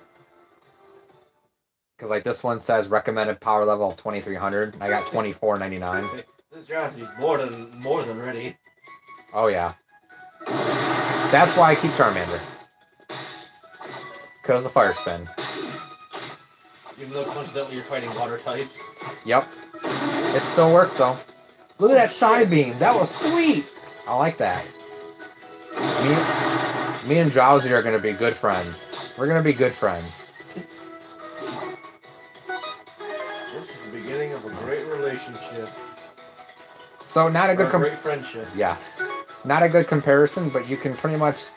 Because, like, this one says recommended power level of 2300. I got 2499. This Drowsy's more than ready. Oh, yeah. That's why I keep Charmander. Because the Fire Spin. Even though coincidentally you're fighting water types. Yep. It still works, though. Look at that side beam. That was sweet. I like that. Me and Drowsy are going to be good friends. We're going to be good friends. This is the beginning of a great relationship. So not a good great friendship. Yes. Not a good comparison, but you can pretty much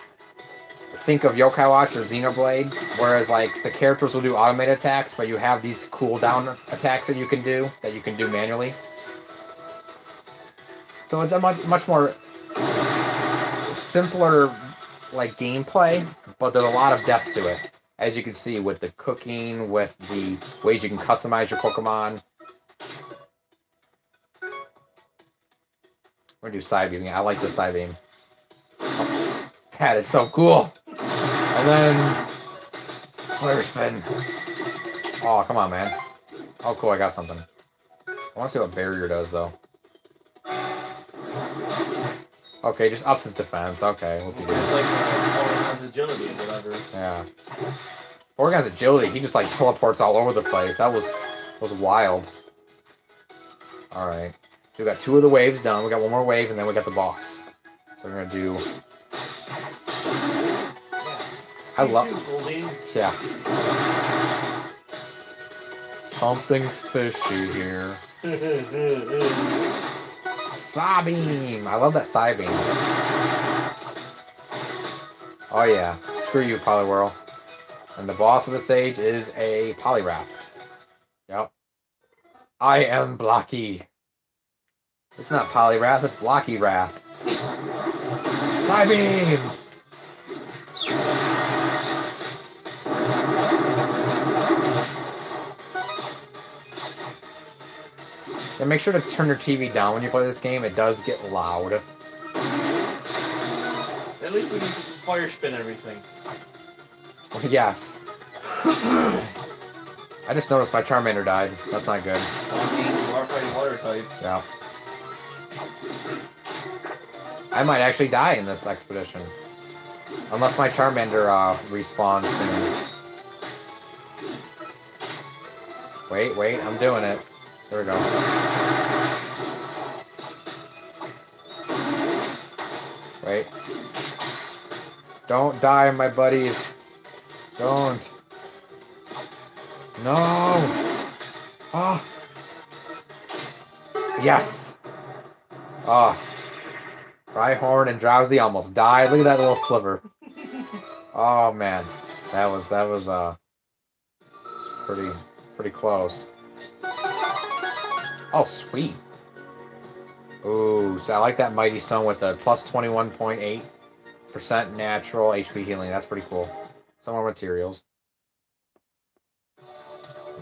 think of Yokai Watch or Xenoblade, whereas like the characters will do automated attacks, but you have these cooldown attacks that you can do manually. So it's a much more simpler like gameplay, but there's a lot of depth to it. As you can see with the cooking, with the ways you can customize your Pokemon. We're gonna do side beam. I like this side beam. Oh, that is so cool. And then Flare Spin. Oh, come on, man. Oh, cool. I got something. I want to see what Barrier does, though. Okay, just ups his defense. Okay, we'll do that. It's like Porygon's agility or whatever. Yeah. Porygon's agility, he just like teleports all over the place. That was wild. Alright. So we got 2 of the waves done. We got 1 more wave, and then we got the boss. So we're gonna do. Yeah. I love. Yeah. Something's fishy here. Psybeam! I love that Psybeam. Oh yeah. Screw you, Poliwhirl. And the boss of the stage is a Poliwrath. Yep. I am Blocky. It's not Poliwrath, it's Blocky Wrath. Psybeam! And make sure to turn your TV down when you play this game. It does get loud. At least we can fire spin everything. Yes. I just noticed my Charmander died. That's not good. You are fighting water types. Yeah. I might actually die in this expedition. Unless my Charmander respawns soon. Wait, I'm doing it. There we go. Wait. Don't die, my buddies. Don't. No. Ah. Yes. Ah. Rhyhorn and Drowsy almost died. Look at that little sliver. Oh, man. That was pretty close. Oh, sweet. Ooh, so I like that Mighty Stone with the plus 21.8% natural HP healing. That's pretty cool. Some more materials.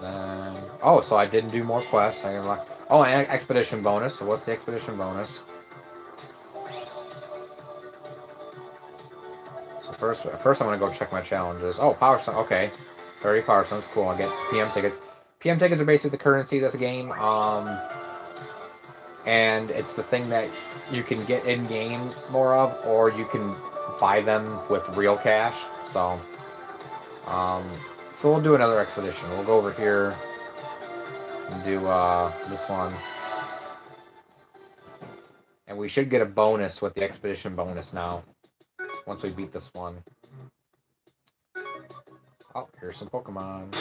Then, oh, so I didn't do more quests. Oh, and expedition bonus. So what's the expedition bonus? So first I'm gonna go check my challenges. Oh, power stone. Okay, 30 power stones. Cool. I'll get PM tickets. PM tickets are basically the currency of this game. And it's the thing that you can get in game more of, or you can buy them with real cash. So we'll do another expedition. We'll go over here and do this one. And we should get a bonus with the expedition bonus now, once we beat this one. Oh, here's some Pokemon.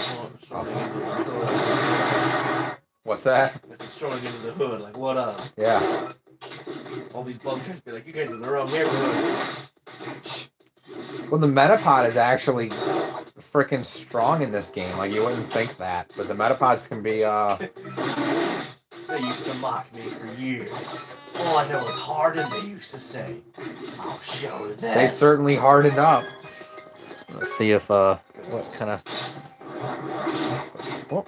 What's that? It's showing into the hood, like, what up? Yeah. All these bunkers be like, you guys are in the wrong neighborhood. Well, the Metapod is actually freaking strong in this game. Like, you wouldn't think that. But the Metapods can be, They used to mock me for years. All I know is hardened, they used to say. I'll show them. They certainly hardened up. Let's see if, what kind of... Oh.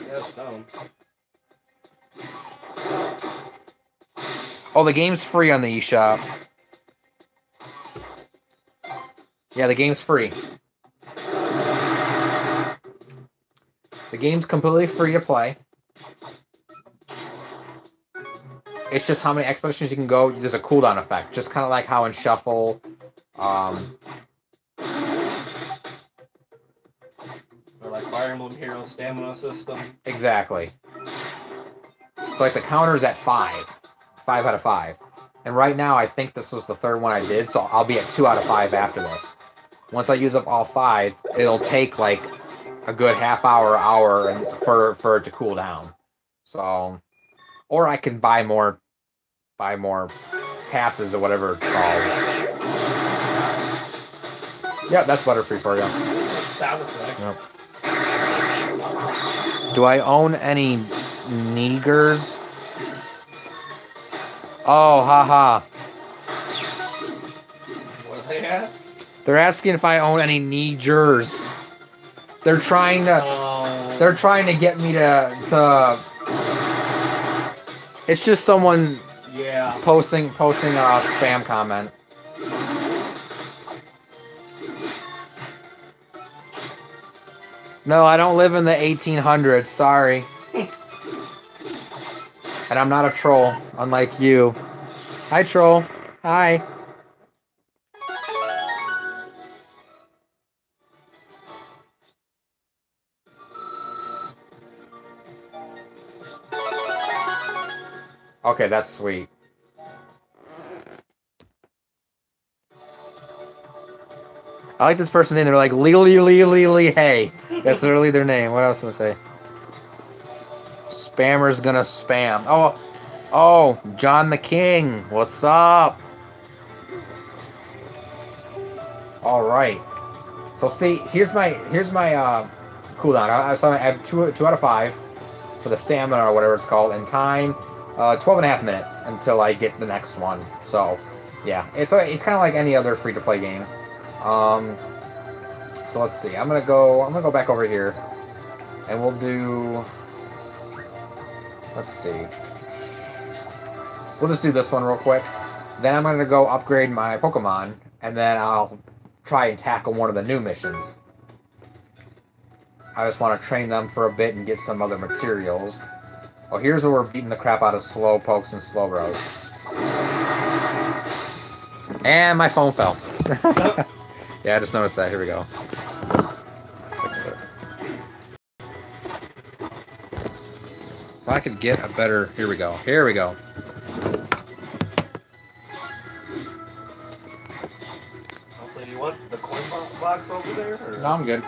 That's down. Oh, the game's free on the eShop. Yeah, the game's free. The game's completely free to play. It's just how many expeditions you can go. There's a cooldown effect, just kind of like how in Shuffle. Or like Fire Emblem Hero stamina system. Exactly. So like the counter's at 5 out of 5, and right now I think this was the third one I did, so I'll be at 2 out of 5 after this. Once I use up all 5, it'll take like a good half hour for it to cool down. So, or I can buy more passes or whatever it's called. Yep, that's Butterfree for you. Sound effect. Yep. Do I own any Neegers? Oh, haha. What did they ask? They're asking if I own any Neegers. They're trying to get me to. It's just someone posting a spam comment. No, I don't live in the 1800s. Sorry. And I'm not a troll, unlike you. Hi, troll. Hi. Okay, that's sweet. I like this person's name. They're like, Lee, hey. That's literally their name. What else did I say? Spammer's gonna spam. Oh, John the King. What's up? All right. So see, here's my cooldown. So I have 2 out of 5 for the stamina or whatever it's called, and time 12.5 minutes until I get the next one. So yeah, it's kind of like any other free-to-play game. So let's see. I'm gonna go back over here, and we'll do. Let's see. We'll just do this one real quick. Then I'm gonna go upgrade my Pokemon, and then I'll try and tackle one of the new missions. I just want to train them for a bit and get some other materials. Oh, here's where we're beating the crap out of Slowpokes and Slowbros. And my phone fell. Yeah, I just noticed that. Here we go. Fix it. If I could get a better... Here we go. Here we go. Also, do you want the coin box over there? Or? No, I'm good.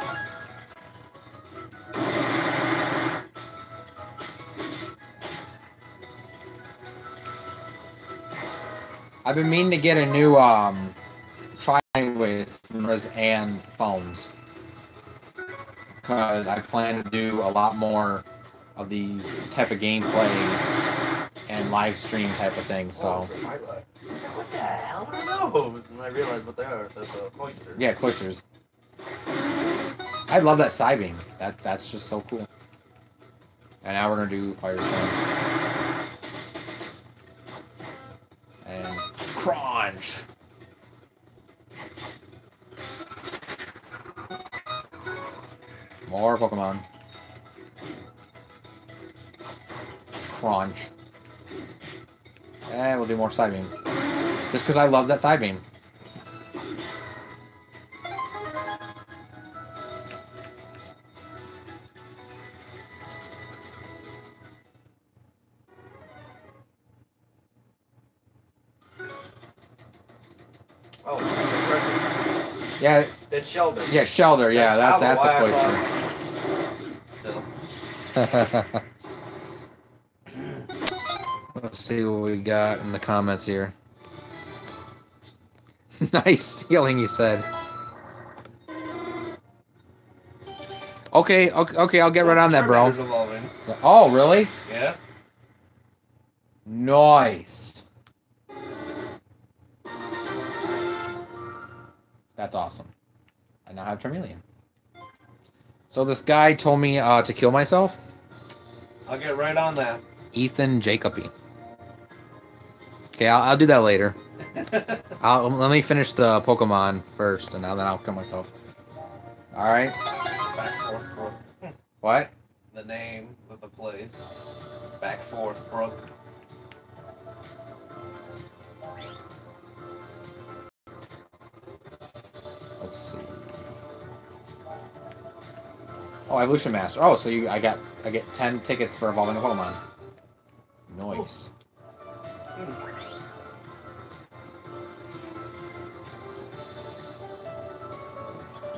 I've been meaning to get a new with cameras and phones because I plan to do a lot more of these type of gameplay and live stream type of things. So. What the hell are those? And I realized what they are. That's oysters. Yeah, oysters. I love that side beam. That's just so cool. And now we're gonna do Firestone. And crunch. More Pokemon. Crunch. And we'll do more side beam. Just because I love that side beam. Oh, yeah. It's Shelter. Yeah, Shelter. Yeah, that's the poster. Let's see what we got in the comments here. Nice healing, he said. Okay, I'll get right on that, bro. Oh, really? Yeah. Nice. That's awesome. I now have Charmeleon. So this guy told me to kill myself. I'll get right on that. Ethan Jacoby. Okay, I'll do that later. Let me finish the Pokemon first, and then I'll kill myself. All right. Backforth Brook. What? The name of the place. Backforth Brook. Let's see. Oh, Evolution Master. Oh, so I get 10 tickets for evolving a Pokemon. Nice.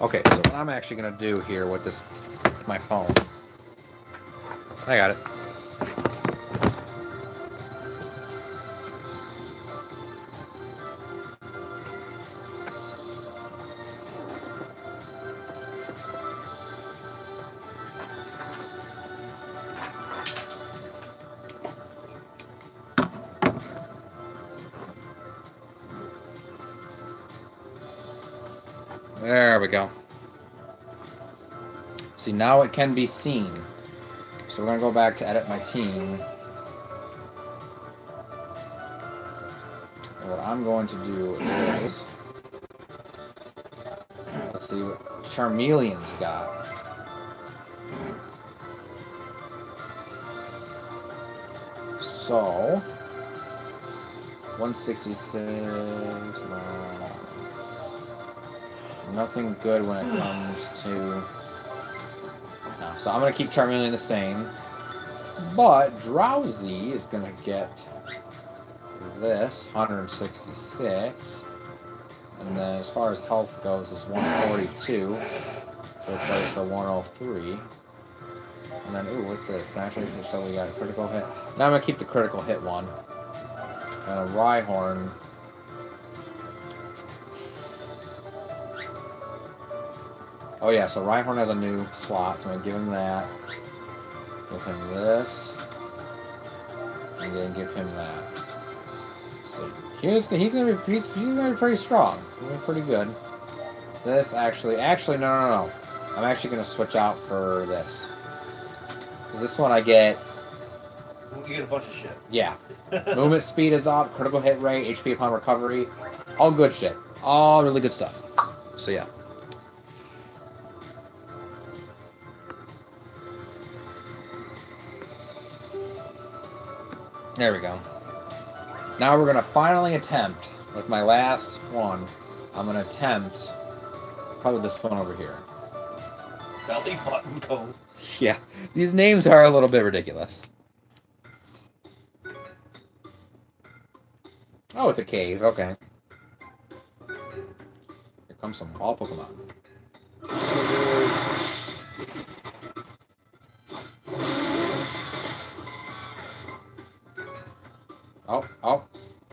Okay, so what I'm actually gonna do here with my phone. I got it. There we go. See, now it can be seen. So we're going to go back to edit my team. And what I'm going to do is... Let's see what Charmeleon's got. So... 166... Nothing good when it comes to... No. So I'm going to keep Charmeleon the same. But Drowsy is going to get this, 166. And then as far as health goes, it's 142 to replace the 103. And then, ooh, what's this? Actually, so we got a critical hit. Now I'm going to keep the critical hit one. And a Rhyhorn. Oh yeah, so Rhyhorn has a new slot, so I'm gonna give him that. Give him this. And then give him that. So he's gonna be pretty strong. He's gonna be pretty good. This actually no. I'm actually gonna switch out for this. Because this one I get. You get a bunch of shit. Yeah. Movement speed is up, critical hit rate, HP upon recovery. All good shit. All really good stuff. So yeah. There we go. Now we're going to finally attempt, with my last one, I'm going to attempt probably this one over here. Belly button cone. Yeah, these names are a little bit ridiculous. Oh, it's a cave, okay. Here comes some all Pokemon. Oh.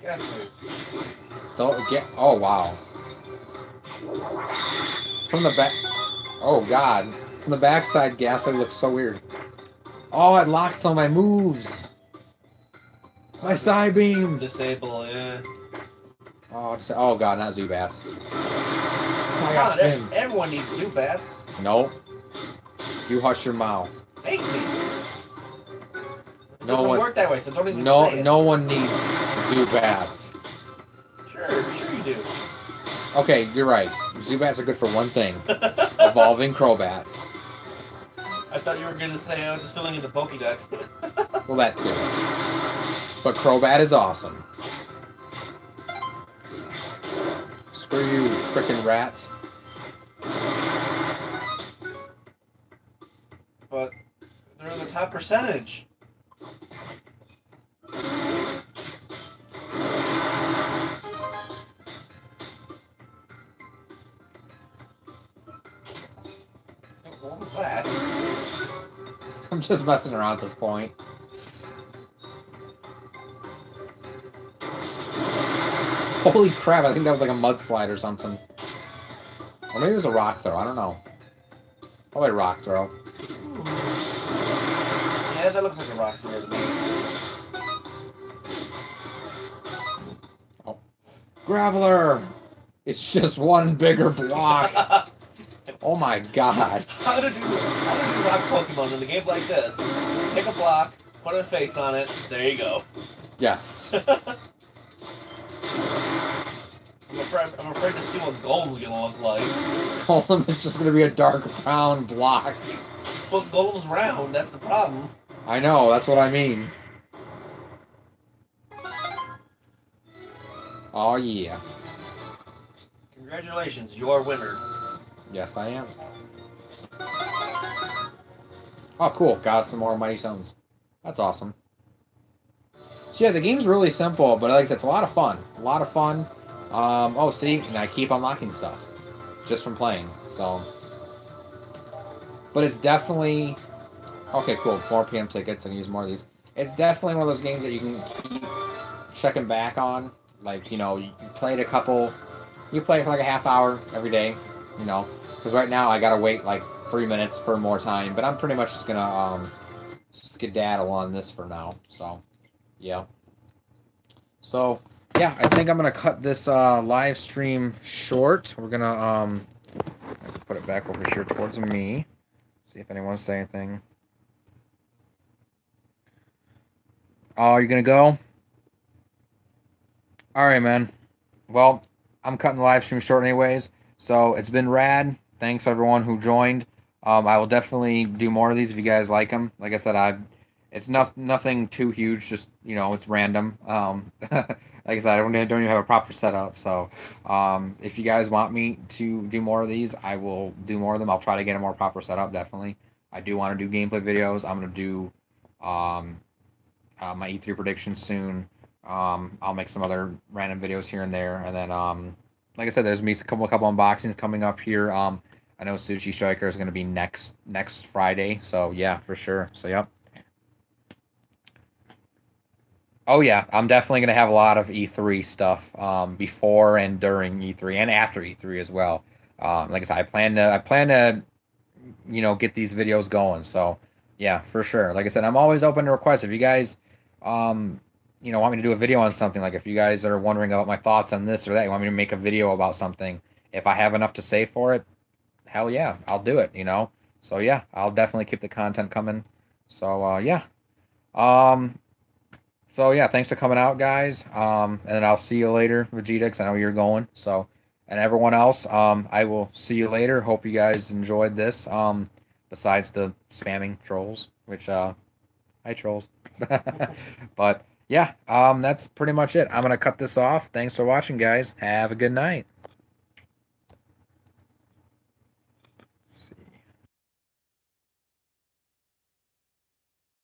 Yes, please. Don't get. Oh wow. From the back. Oh god. From the backside, Gaslight looks so weird. Oh, it locks some of my moves. My side beam. Disable, yeah. Oh god, not Zubats. Come on, everyone needs Zubats. Nope. You hush your mouth. Make me. It No doesn't one. work that way, so don't even say it. No one needs Zubats. Sure you do. Okay, you're right. Zubats are good for one thing: evolving Crobats. I thought you were gonna say I was just filling in the Pokédex. Well, that too. But Crobat is awesome. Screw you, frickin' rats. But they're in the top percentage. What was that? I'm just messing around at this point. Holy crap, I think that was like a mudslide or something. Or maybe it was a rock throw, I don't know. Probably a rock throw. Yeah, that looks like a rock throw to me. Oh. Graveler! It's just one bigger block. Oh my god. How to do rock Pokemon in a game like this? Take a block, put a face on it, there you go. Yes. I'm afraid to see what Golem's gonna look like. Golem is just gonna be a dark brown block. But Golem's round, that's the problem. I know, that's what I mean. Oh yeah. Congratulations, you're winner. Yes, I am. Oh, cool. Got some more Mighty Stones. That's awesome. So yeah, the game's really simple, but like I said, it's a lot of fun. A lot of fun. Oh, see, and I keep unlocking stuff just from playing. So, but it's definitely okay. Cool. More PM tickets and use more of these. It's definitely one of those games that you can keep checking back on. Like, you know, you played a couple. You play for like a half hour every day. You know, because right now I gotta wait like 3 minutes for more time. But I'm pretty much just gonna skedaddle on this for now. So, yeah. So. Yeah, I think I'm gonna cut this live stream short. We're gonna put it back over here towards me. See if anyone wants to say anything. Oh, you're gonna go? All right, man. Well, I'm cutting the live stream short anyways. So it's been rad. Thanks everyone who joined. I will definitely do more of these if you guys like them. Like I said, it's nothing too huge. Just, you know, it's random. Like I said, I don't even have a proper setup. So if you guys want me to do more of these, I will do more of them. I'll try to get a more proper setup, definitely. I do want to do gameplay videos. I'm going to do my E3 predictions soon. I'll make some other random videos here and there. And then, like I said, there's me a couple unboxings coming up here. I know Sushi Striker is going to be next Friday. So, yeah, for sure. So, yep. Oh yeah, I'm definitely gonna have a lot of E3 stuff before and during E3 and after E3 as well. Like I said, I plan to, you know, get these videos going. So yeah, for sure. Like I said, I'm always open to requests. If you guys, you know, want me to do a video on something, like if you guys are wondering about my thoughts on this or that, you want me to make a video about something, if I have enough to say for it, hell yeah, I'll do it. You know. So yeah, I'll definitely keep the content coming. So yeah. So yeah, thanks for coming out, guys. And I'll see you later, Vegeta, 'cause I know you're going. So, and everyone else, I will see you later. Hope you guys enjoyed this. Besides the spamming trolls, which hi trolls. But yeah, that's pretty much it. I'm gonna cut this off. Thanks for watching, guys. Have a good night.